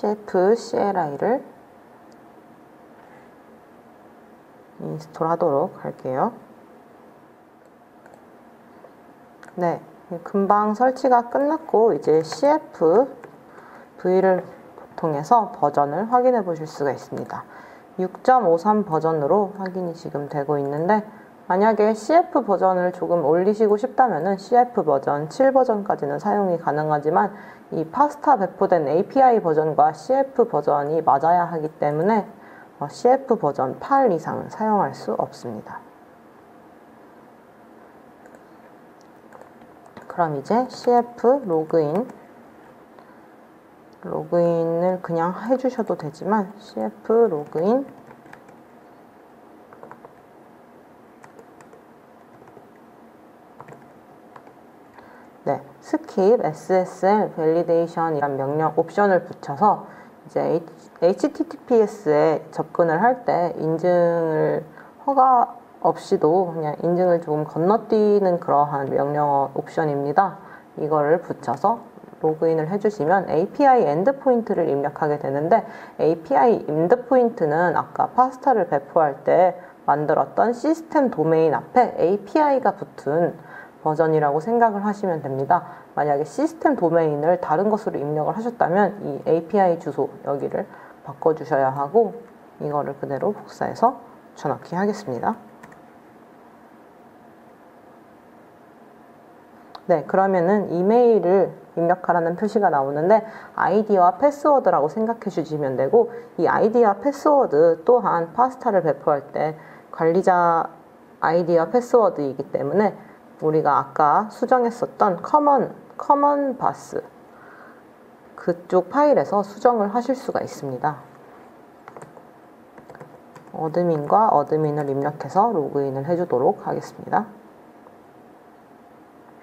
CF CLI를 인스톨 하도록 할게요. 네, 금방 설치가 끝났고 이제 CFV를 통해서 버전을 확인해 보실 수가 있습니다. 6.53 버전으로 확인이 지금 되고 있는데, 만약에 CF 버전을 조금 올리시고 싶다면 CF 버전 7 버전까지는 사용이 가능하지만 이 파스타 배포된 API 버전과 CF 버전이 맞아야 하기 때문에 CF 버전 8 이상은 사용할 수 없습니다. 그럼 이제 CF 로그인을 그냥 해주셔도 되지만 CF 로그인 네, skip SSL validation 이란 명령 옵션을 붙여서 이제 HTTPS에 접근을 할 때 인증을 허가 없이도 그냥 인증을 조금 건너뛰는 그러한 명령어 옵션입니다. 이거를 붙여서 로그인을 해주시면 API 엔드포인트를 입력하게 되는데, API 엔드포인트는 아까 파스타를 배포할 때 만들었던 시스템 도메인 앞에 API가 붙은 버전이라고 생각을 하시면 됩니다. 만약에 시스템 도메인을 다른 것으로 입력을 하셨다면 이 API 주소 여기를 바꿔주셔야 하고, 이거를 그대로 복사해서 붙여넣기 하겠습니다. 네, 그러면은 이메일을 입력하라는 표시가 나오는데 아이디와 패스워드라고 생각해 주시면 되고, 이 아이디와 패스워드 또한 파스타를 배포할 때 관리자 아이디와 패스워드이기 때문에 우리가 아까 수정했었던 커먼 바스 그쪽 파일에서 수정을 하실 수가 있습니다. 어드민과 어드민을 입력해서 로그인을 해주도록 하겠습니다.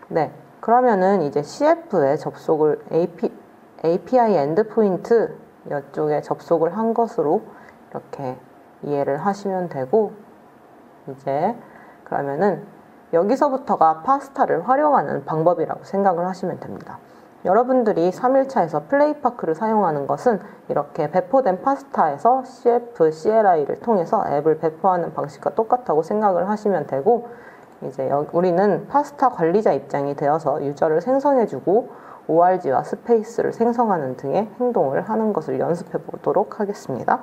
네, 그러면은 이제 CF에 접속을 API 엔드포인트 이쪽에 접속을 한 것으로 이렇게 이해를 하시면 되고, 이제 그러면은 여기서부터가 파스타를 활용하는 방법이라고 생각을 하시면 됩니다. 여러분들이 3일차에서 플레이파크를 사용하는 것은 이렇게 배포된 파스타에서 CF, CLI를 통해서 앱을 배포하는 방식과 똑같다고 생각을 하시면 되고, 이제 우리는 파스타 관리자 입장이 되어서 유저를 생성해주고 ORG와 스페이스를 생성하는 등의 행동을 하는 것을 연습해 보도록 하겠습니다.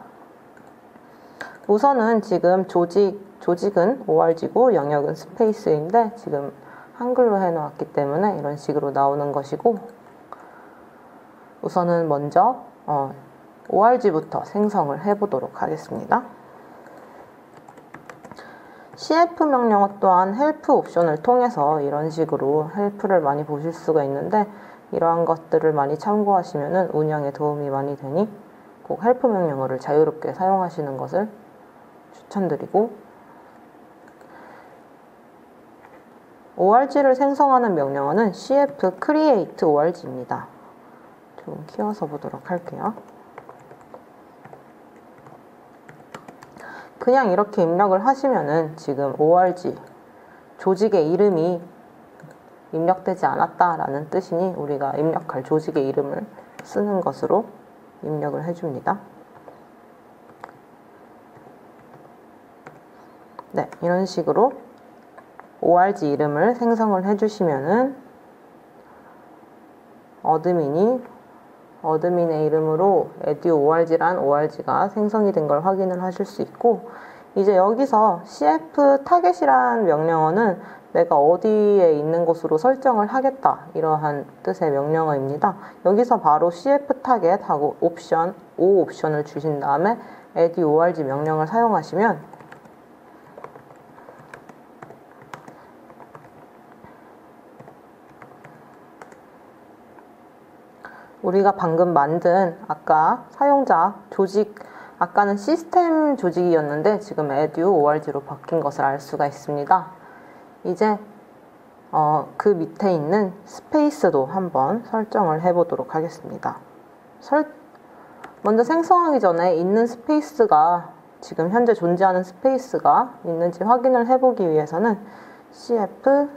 우선은 지금 조직은 ORG고 영역은 스페이스인데 지금 한글로 해놓았기 때문에 이런 식으로 나오는 것이고, 우선은 먼저 ORG부터 생성을 해보도록 하겠습니다. CF 명령어 또한 헬프 옵션을 통해서 이런 식으로 헬프를 많이 보실 수가 있는데, 이러한 것들을 많이 참고하시면 운영에 도움이 많이 되니 꼭 헬프 명령어를 자유롭게 사용하시는 것을 추천드리고, ORG를 생성하는 명령어는 CF create ORG입니다. 좀 키워서 보도록 할게요. 그냥 이렇게 입력을 하시면은 지금 ORG 조직의 이름이 입력되지 않았다라는 뜻이니 우리가 입력할 조직의 이름을 쓰는 것으로 입력을 해줍니다. 네, 이런 식으로 ORG 이름을 생성을 해주시면은 어드민의 이름으로 eduORG란 ORG가 생성이 된 걸 확인을 하실 수 있고, 이제 여기서 CF 타겟이란 명령어는 내가 어디에 있는 곳으로 설정을 하겠다 이러한 뜻의 명령어입니다. 여기서 바로 CF 타겟하고 옵션 O 옵션을 주신 다음에 eduORG 명령을 사용하시면 우리가 방금 만든 아까 사용자 조직, 아까는 시스템 조직이었는데 지금 eduORG로 바뀐 것을 알 수가 있습니다. 이제 그 밑에 있는 스페이스도 한번 설정을 해보도록 하겠습니다. 먼저 생성하기 전에 있는 스페이스가 지금 현재 존재하는 스페이스가 있는지 확인을 해보기 위해서는 cf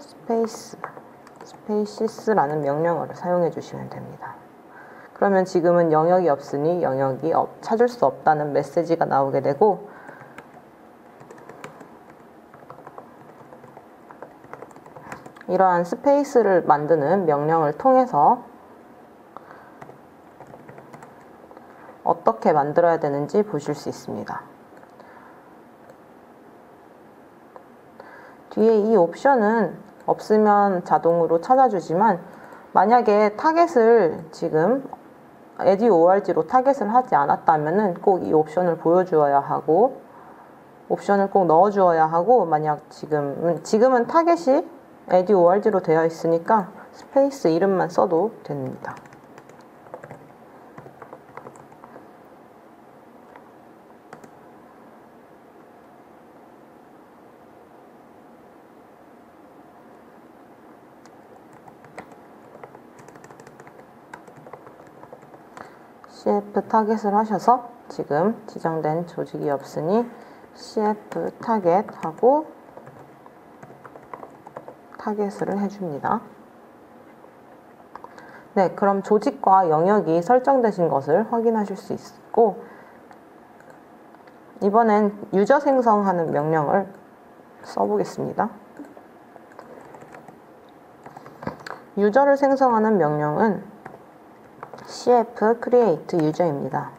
스페이시스라는 명령어를 사용해 주시면 됩니다. 그러면 지금은 영역이 없으니 영역이 찾을 수 없다는 메시지가 나오게 되고, 이러한 스페이스를 만드는 명령을 통해서 어떻게 만들어야 되는지 보실 수 있습니다. 뒤에 이 옵션은 없으면 자동으로 찾아주지만, 만약에 타겟을 지금 add.org로 타겟을 하지 않았다면 꼭 이 옵션을 보여주어야 하고, 옵션을 꼭 넣어주어야 하고, 만약 지금은 타겟이 add.org로 되어 있으니까 스페이스 이름만 써도 됩니다. cf 타겟을 하셔서 지금 지정된 조직이 없으니 cf 타겟 하고 타겟을 해줍니다. 네, 그럼 조직과 영역이 설정되신 것을 확인하실 수 있고, 이번엔 유저 생성하는 명령을 써보겠습니다. 유저를 생성하는 명령은 cf create user입니다.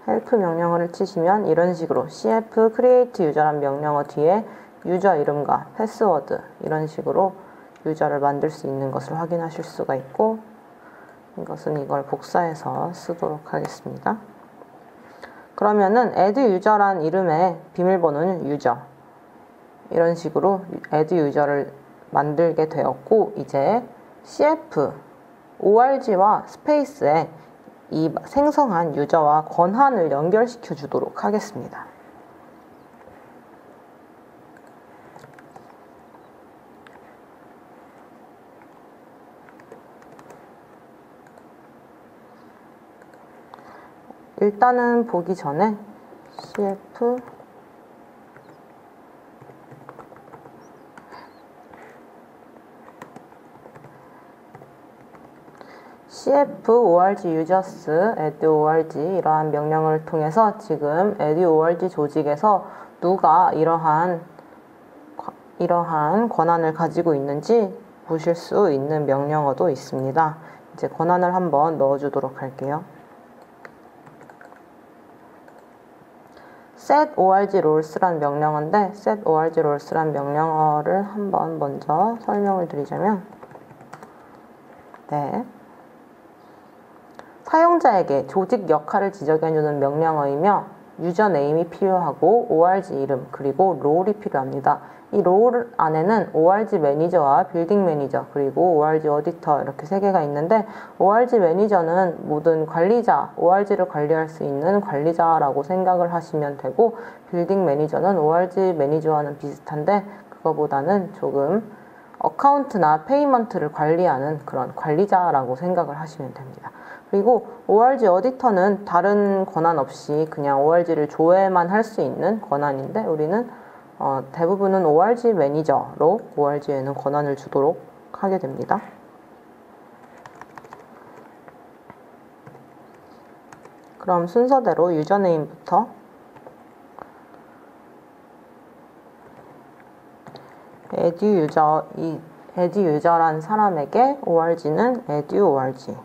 help 명령어를 치시면 이런 식으로 cf create user란 명령어 뒤에 유저 이름과 패스워드 이런 식으로 유저를 만들 수 있는 것을 확인하실 수가 있고, 이걸 복사해서 쓰도록 하겠습니다. 그러면은 add user란 이름의 비밀번호는 유저, 이런 식으로 add user를 만들게 되었고, 이제 cf org와 스페이스에 이 생성한 유저와 권한을 연결시켜 주도록 하겠습니다. 일단은 보기 전에 cf org users add org 이러한 명령을 통해서 지금 add org 조직에서 누가 이러한 권한을 가지고 있는지 보실 수 있는 명령어도 있습니다. 이제 권한을 한번 넣어주도록 할게요. set org roles란 명령어인데, set org roles란 명령어를 한번 먼저 설명을 드리자면, 네, 사용자에게 조직 역할을 지정해주는 명령어이며 유저네임이 필요하고 org 이름 그리고 롤이 필요합니다. 이 롤 안에는 org 매니저와 빌딩 매니저 그리고 org 어디터 이렇게 세 개가 있는데, org 매니저는 모든 관리자, org를 관리할 수 있는 관리자라고 생각을 하시면 되고, 빌딩 매니저는 org 매니저와는 비슷한데 그거보다는 조금 어카운트나 페이먼트를 관리하는 그런 관리자라고 생각을 하시면 됩니다. 그리고 org 어디터는 다른 권한 없이 그냥 org를 조회만 할 수 있는 권한인데, 우리는 대부분은 org 매니저로 org에는 권한을 주도록 하게 됩니다. 그럼 순서대로 유저네임부터 add user란 사람에게 org는 add org,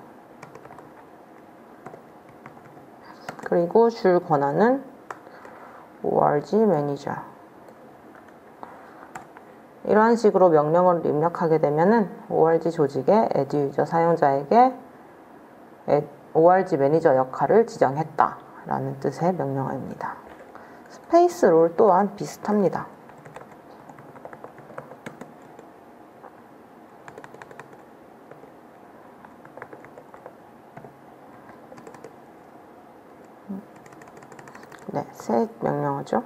그리고 줄 권한은 org 매니저. 이러한 식으로 명령어를 입력하게 되면은 org 조직의 add user 사용자에게 org 매니저 역할을 지정했다 라는 뜻의 명령어입니다. 스페이스 롤 또한 비슷합니다. 네, set 명령어죠.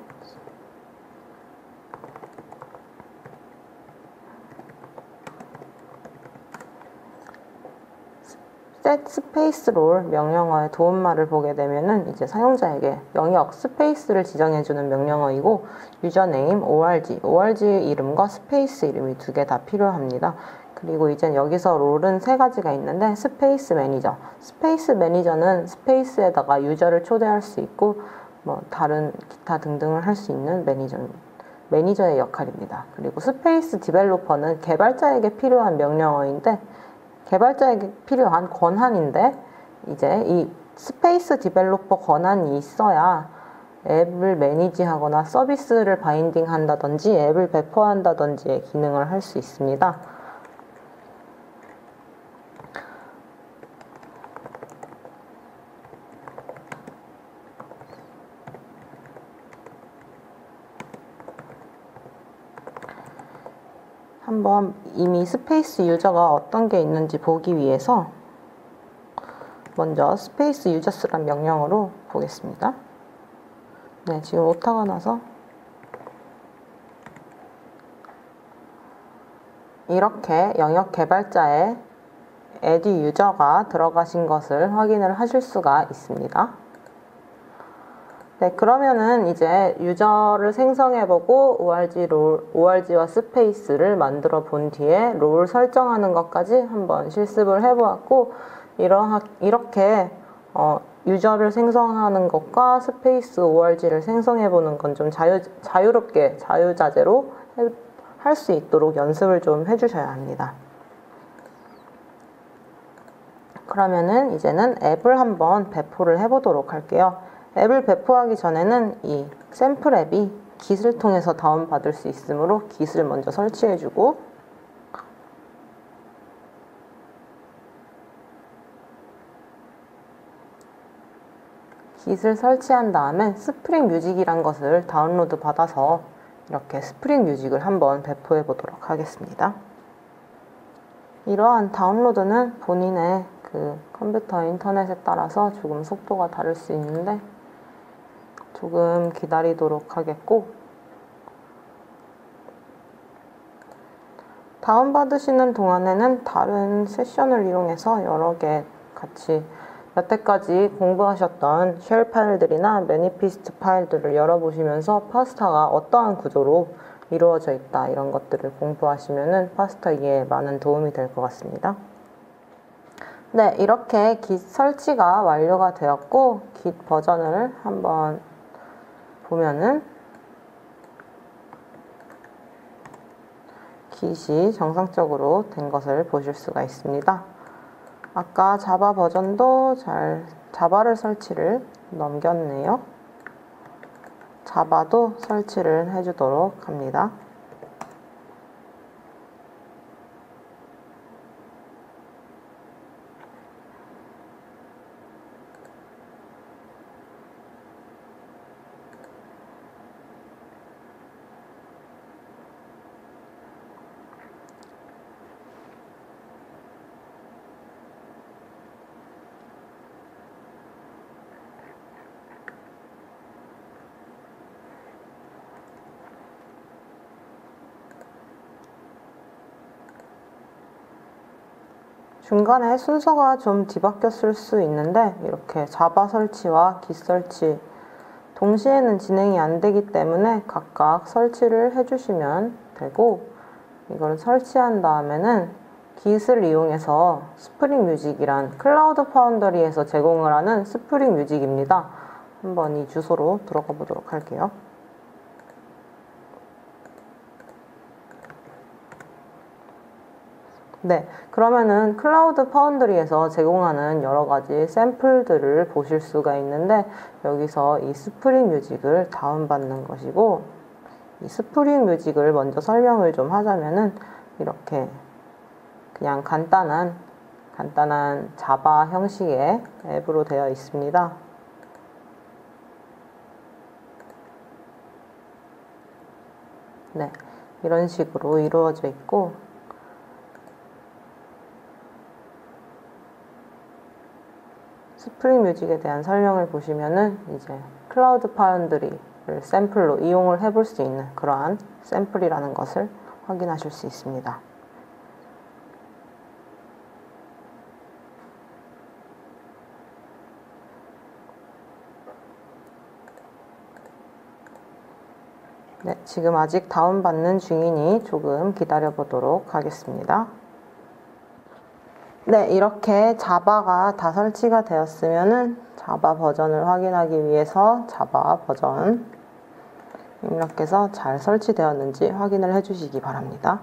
set space role 명령어의 도움말을 보게 되면은 이제 사용자에게 영역 스페이스를 지정해주는 명령어이고, 유저네임 org 이름과 스페이스 이름이 두 개 다 필요합니다. 그리고 이제 여기서 롤은 세 가지가 있는데 스페이스 매니저. 스페이스 매니저는 스페이스에다가 유저를 초대할 수 있고 뭐 다른 기타 등등을 할 수 있는 매니저의 역할입니다. 그리고 스페이스 디벨로퍼는 개발자에게 필요한 명령어인데 개발자에게 필요한 권한인데 이제 이 스페이스 디벨로퍼 권한이 있어야 앱을 매니지하거나 서비스를 바인딩 한다든지 앱을 배포한다든지의 기능을 할 수 있습니다. 한번 이미 스페이스 유저가 어떤 게 있는지 보기 위해서 먼저 스페이스 유저스란 명령어로 보겠습니다. 네, 지금 오타가 나서 이렇게 영역 개발자의 add 유저가 들어가신 것을 확인을 하실 수가 있습니다. 네, 그러면은 이제 유저를 생성해보고 org와 스페이스를 만들어 본 뒤에 롤 설정하는 것까지 한번 실습을 해보았고 이렇게 유저를 생성하는 것과 스페이스 org를 생성해보는 건 좀 자유롭게 자유자재로 할 수 있도록 연습을 좀 해주셔야 합니다. 그러면은 이제는 앱을 한번 배포를 해보도록 할게요. 앱을 배포하기 전에는 이 샘플 앱이 Git을 통해서 다운받을 수 있으므로 Git을 먼저 설치해주고 Git을 설치한 다음에 스프링 뮤직이란 것을 다운로드 받아서 이렇게 스프링 뮤직을 한번 배포해 보도록 하겠습니다. 이러한 다운로드는 본인의 그 컴퓨터 인터넷에 따라서 조금 속도가 다를 수 있는데 조금 기다리도록 하겠고 다운받으시는 동안에는 다른 세션을 이용해서 여러 개 같이 여태까지 공부하셨던 쉘 파일들이나 매니피스트 파일들을 열어보시면서 파스타가 어떠한 구조로 이루어져 있다 이런 것들을 공부하시면은 파스타 이해에 많은 도움이 될 것 같습니다. 네, 이렇게 Git 설치가 완료가 되었고 Git 버전을 한번 보면은 Git이 정상적으로 된 것을 보실 수가 있습니다. 아까 자바 버전도 자바를 설치를 넘겼네요. 자바도 설치를 해주도록 합니다. 중간에 순서가 좀 뒤바뀌었을 수 있는데 이렇게 자바 설치와 Git 설치 동시에는 진행이 안 되기 때문에 각각 설치를 해주시면 되고 이걸 설치한 다음에는 Git을 이용해서 스프링 뮤직이란 클라우드 파운더리에서 제공을 하는 스프링 뮤직입니다. 한번 이 주소로 들어가 보도록 할게요. 네, 그러면은 클라우드 파운드리에서 제공하는 여러 가지 샘플들을 보실 수가 있는데 여기서 이 스프링 뮤직을 다운받는 것이고 이 스프링 뮤직을 먼저 설명을 좀 하자면은 이렇게 그냥 간단한 자바 형식의 앱으로 되어 있습니다. 네, 이런 식으로 이루어져 있고 스프링 뮤직에 대한 설명을 보시면은 이제 클라우드 파운드리를 샘플로 이용을 해볼 수 있는 그러한 샘플이라는 것을 확인하실 수 있습니다. 네, 지금 아직 다운받는 중이니 조금 기다려 보도록 하겠습니다. 네, 이렇게 자바가 다 설치가 되었으면은 자바 버전을 확인하기 위해서 자바 버전 입력해서 잘 설치되었는지 확인을 해주시기 바랍니다.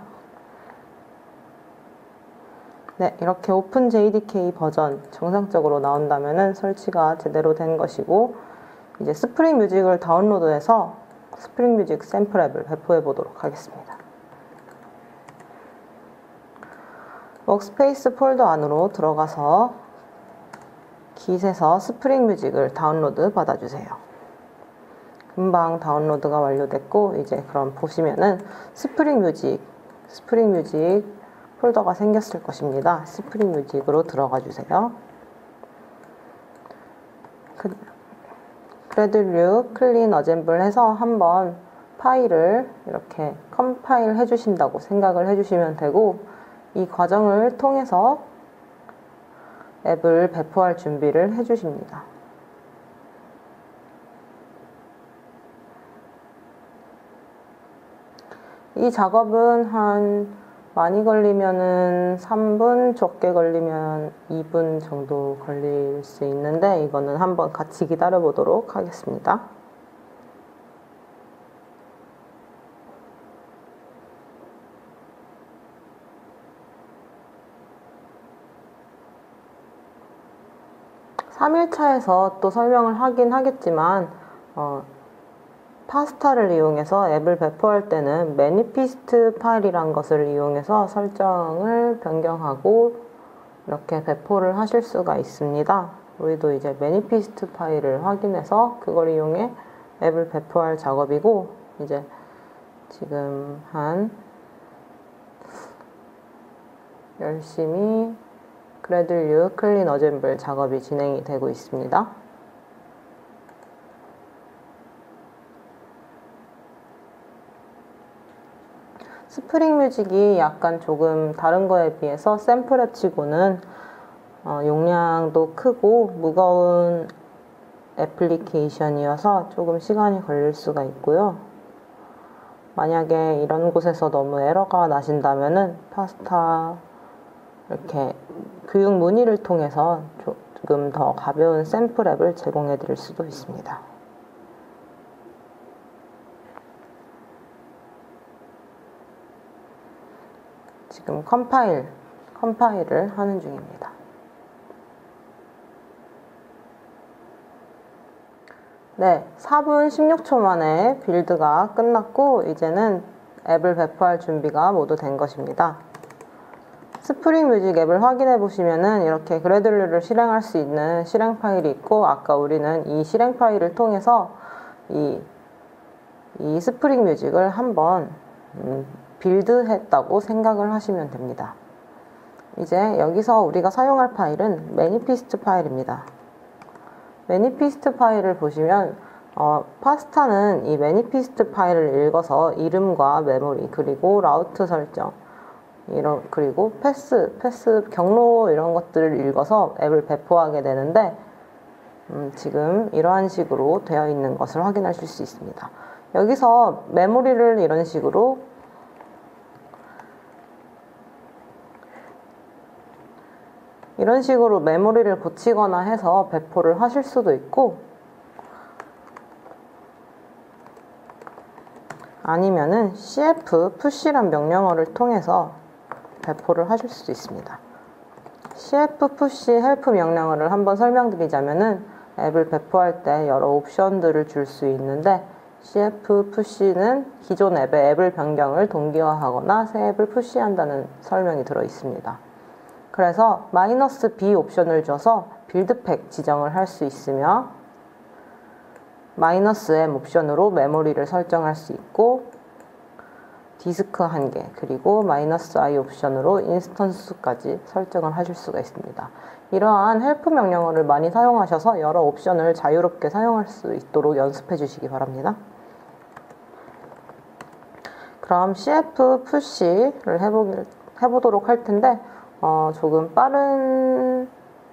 네, 이렇게 오픈 JDK 버전 정상적으로 나온다면은 설치가 제대로 된 것이고, 이제 스프링 뮤직을 다운로드해서 스프링 뮤직 샘플 앱을 배포해 보도록 하겠습니다. 워크스페이스 폴더 안으로 들어가서 깃에서 스프링 뮤직을 다운로드 받아주세요. 금방 다운로드가 완료됐고, 이제 그럼 보시면은 스프링 뮤직 폴더가 생겼을 것입니다. 스프링 뮤직으로 들어가 주세요. 그래들류 클린 어셈블 해서 한번 파일을 이렇게 컴파일 해주신다고 생각을 해주시면 되고, 이 과정을 통해서 앱을 배포할 준비를 해주십니다. 이 작업은 많이 걸리면은 3분, 적게 걸리면 2분 정도 걸릴 수 있는데, 이거는 한번 같이 기다려 보도록 하겠습니다. (3일차에서) 또 설명을 하긴 하겠지만, 파스타를 이용해서 앱을 배포할 때는 매니피스트 파일이란 것을 이용해서 설정을 변경하고 이렇게 배포를 하실 수가 있습니다. 우리도 이제 매니피스트 파일을 확인해서 그걸 이용해 앱을 배포할 작업이고, 이제 지금 열심히 그래들류 클린 어셈블 작업이 진행이 되고 있습니다. 스프링 뮤직이 약간 조금 다른 거에 비해서 샘플 앱치고는 용량도 크고 무거운 애플리케이션이어서 조금 시간이 걸릴 수가 있고요. 만약에 이런 곳에서 너무 에러가 나신다면은 파스타 이렇게 교육 문의를 통해서 조금 더 가벼운 샘플 앱을 제공해 드릴 수도 있습니다. 지금 컴파일을 하는 중입니다. 네, 4분 16초 만에 빌드가 끝났고, 이제는 앱을 배포할 준비가 모두 된 것입니다. 스프링 뮤직 앱을 확인해 보시면은 이렇게 그래들류를 실행할 수 있는 실행 파일이 있고, 아까 우리는 이 실행 파일을 통해서 이 스프링 뮤직을 한번 빌드했다고 생각을 하시면 됩니다. 이제 여기서 우리가 사용할 파일은 매니피스트 파일입니다. 매니피스트 파일을 보시면 파스타는 이 매니피스트 파일을 읽어서 이름과 메모리, 그리고 라우트 설정, 그리고 패스 경로 이런 것들을 읽어서 앱을 배포하게 되는데, 지금 이러한 식으로 되어 있는 것을 확인하실 수 있습니다. 여기서 메모리를 이런 식으로 메모리를 고치거나 해서 배포를 하실 수도 있고, 아니면은 cf push란 명령어를 통해서 배포를 하실 수도 있습니다. cf push help 명령어를 한번 설명드리자면은 앱을 배포할 때 여러 옵션들을 줄 수 있는데, cf push는 기존 앱의 앱을 변경을 동기화하거나 새 앱을 푸시한다는 설명이 들어 있습니다. 그래서 -b 옵션을 줘서 빌드팩 지정을 할 수 있으며, -m 옵션으로 메모리를 설정할 수 있고, 디스크 1개, 그리고 -i 옵션으로 인스턴스 수까지 설정을 하실 수가 있습니다. 이러한 헬프 명령어를 많이 사용하셔서 여러 옵션을 자유롭게 사용할 수 있도록 연습해 주시기 바랍니다. 그럼 cf push를 해보도록 할 텐데, 조금 빠른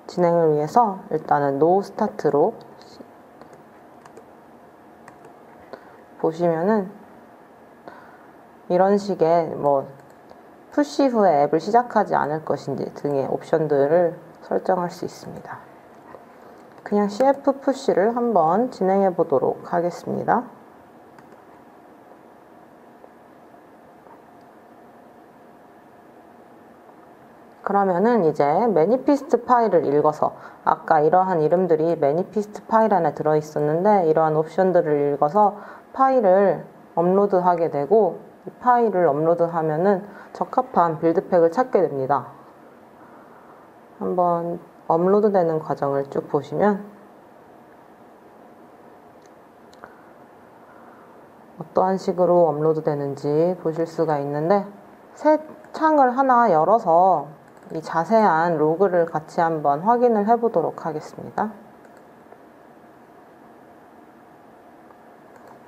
진행을 위해서 일단은 no start로 보시면은 이런 식의 푸시 후에 앱을 시작하지 않을 것인지 등의 옵션들을 설정할 수 있습니다. 그냥 CF 푸시를 한번 진행해 보도록 하겠습니다. 그러면은 이제 매니피스트 파일을 읽어서, 아까 이러한 이름들이 매니피스트 파일 안에 들어있었는데 이러한 옵션들을 읽어서 파일을 업로드하게 되고, 이 파일을 업로드하면은 적합한 빌드팩을 찾게 됩니다. 한번 업로드되는 과정을 쭉 보시면 어떠한 식으로 업로드되는지 보실 수가 있는데, 새 창을 하나 열어서 이 자세한 로그를 같이 한번 확인을 해 보도록 하겠습니다.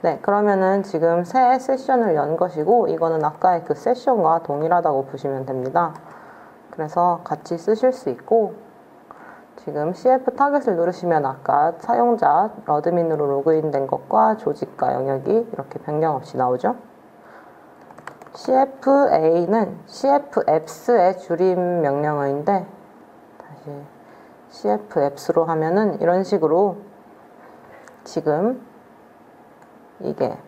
네, 그러면은 지금 새 세션을 연 것이고, 이거는 아까의 그 세션과 동일하다고 보시면 됩니다. 그래서 같이 쓰실 수 있고, 지금 CF 타겟을 누르시면 아까 사용자 어드민으로 로그인된 것과 조직과 영역이 이렇게 변경 없이 나오죠. CFA는 CFApps의 줄임 명령어인데, 다시 CFApps로 하면은 이런 식으로 지금 이게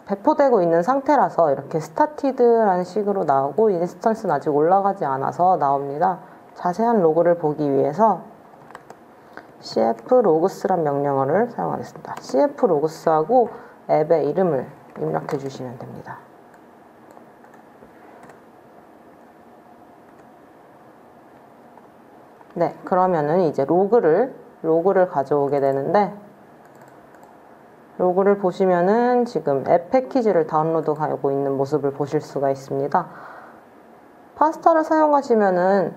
배포되고 있는 상태라서 이렇게 스타티드라는 식으로 나오고, 인스턴스는 아직 올라가지 않아서 나옵니다. 자세한 로그를 보기 위해서 cflogs란 명령어를 사용하겠습니다. cflogs하고 앱의 이름을 입력해 주시면 됩니다. 네, 그러면은 이제 로그를 가져오게 되는데, 로그를 보시면은 지금 앱 패키지를 다운로드하고 있는 모습을 보실 수가 있습니다. 파스타를 사용하시면은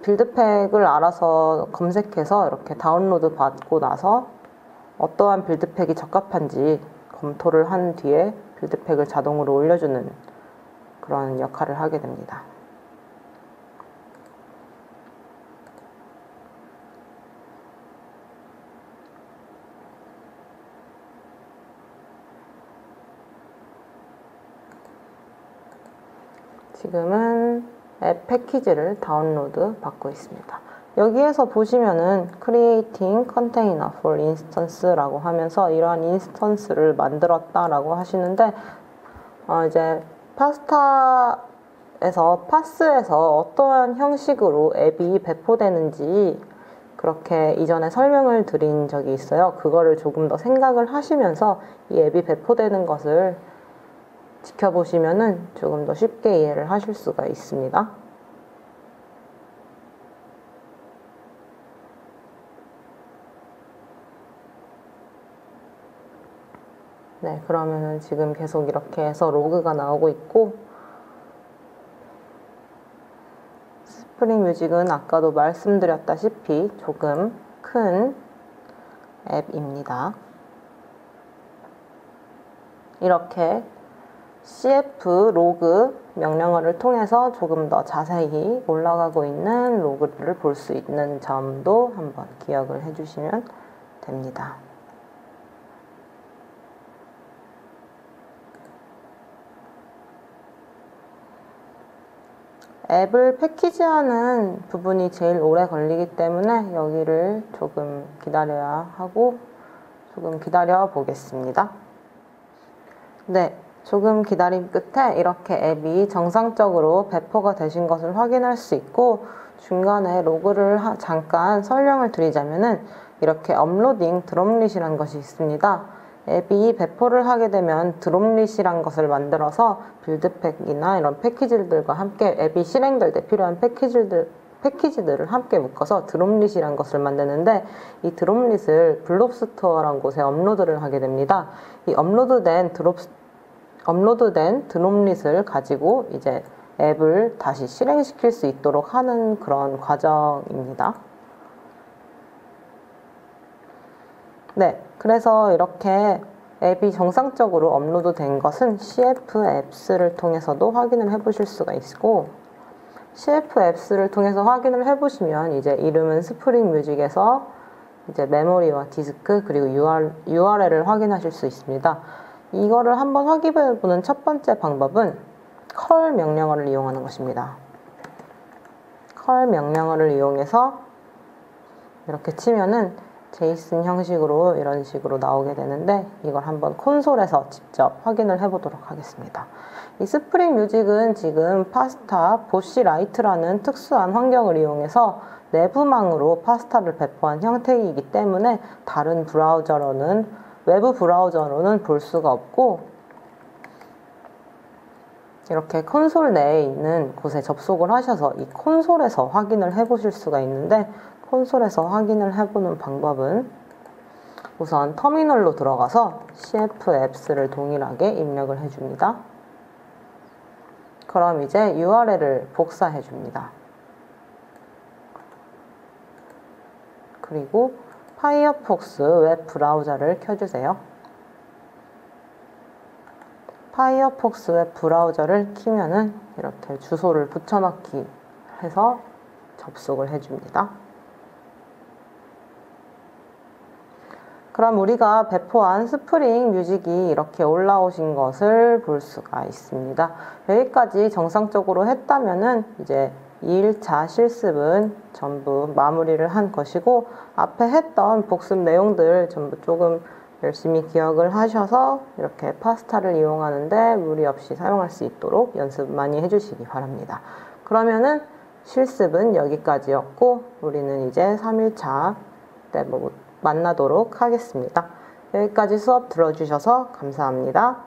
빌드팩을 알아서 검색해서 이렇게 다운로드 받고 나서 어떠한 빌드팩이 적합한지 검토를 한 뒤에 빌드팩을 자동으로 올려주는 그런 역할을 하게 됩니다. 지금은 앱 패키지를 다운로드 받고 있습니다. 여기에서 보시면은 Creating Container for Instance라고 하면서 이러한 인스턴스를 만들었다라고 하시는데, 이제 파스에서 어떠한 형식으로 앱이 배포되는지 그렇게 이전에 설명을 드린 적이 있어요. 그거를 조금 더 생각을 하시면서 이 앱이 배포되는 것을 지켜보시면은 조금 더 쉽게 이해를 하실 수가 있습니다. 네, 그러면은 지금 계속 이렇게 해서 로그가 나오고 있고, 스프링 뮤직은 아까도 말씀드렸다시피 조금 큰 앱입니다. 이렇게 cf 로그 명령어를 통해서 조금 더 자세히 올라가고 있는 로그를 볼 수 있는 점도 한번 기억을 해주시면 됩니다. 앱을 패키지하는 부분이 제일 오래 걸리기 때문에 여기를 조금 기다려야 하고, 조금 기다려 보겠습니다. 네, 조금 기다림 끝에 이렇게 앱이 정상적으로 배포가 되신 것을 확인할 수 있고, 중간에 로그를 잠깐 설명을 드리자면은 이렇게 업로딩 드롭릿이라는 것이 있습니다. 앱이 배포를 하게 되면 드롭릿이란 것을 만들어서 빌드팩이나 이런 패키지들과 함께 앱이 실행될 때 필요한 패키지들을 함께 묶어서 드롭릿이란 것을 만드는데, 이 드롭릿을 블롭스토어라는 곳에 업로드를 하게 됩니다. 이 업로드된 드롭릿을 가지고 이제 앱을 다시 실행시킬 수 있도록 하는 그런 과정입니다. 네, 그래서 이렇게 앱이 정상적으로 업로드된 것은 CFApps를 통해서도 확인을 해보실 수가 있고, CFApps를 통해서 확인을 해보시면 이제 이름은 스프링 뮤직에서 이제 메모리와 디스크 그리고 URL을 확인하실 수 있습니다. 이거를 한번 확인해보는 첫 번째 방법은 컬 명령어를 이용하는 것입니다. 컬 명령어를 이용해서 이렇게 치면은 제이슨 형식으로 이런 식으로 나오게 되는데, 이걸 한번 콘솔에서 직접 확인을 해 보도록 하겠습니다. 이 스프링 뮤직은 지금 파스타 보시 라이트라는 특수한 환경을 이용해서 내부망으로 파스타를 배포한 형태이기 때문에 다른 브라우저로는, 외부 브라우저로는 볼 수가 없고, 이렇게 콘솔 내에 있는 곳에 접속을 하셔서 이 콘솔에서 확인을 해 보실 수가 있는데, 콘솔에서 확인을 해보는 방법은 우선 터미널로 들어가서 cfFs를 동일하게 입력을 해줍니다. 그럼 이제 URL을 복사해 줍니다. 그리고 파이어폭스 웹 브라우저를 켜주세요. 파이어폭스 웹 브라우저를 키면은 이렇게 주소를 붙여넣기 해서 접속을 해줍니다. 그럼 우리가 배포한 스프링 뮤직이 이렇게 올라오신 것을 볼 수가 있습니다. 여기까지 정상적으로 했다면은 이제 2일차 실습은 전부 마무리를 한 것이고, 앞에 했던 복습 내용들 전부 조금 열심히 기억을 하셔서 이렇게 파스타를 이용하는데 무리 없이 사용할 수 있도록 연습 많이 해주시기 바랍니다. 그러면은 실습은 여기까지였고, 우리는 이제 3일차 때 만나도록 하겠습니다. 여기까지 수업 들어주셔서 감사합니다.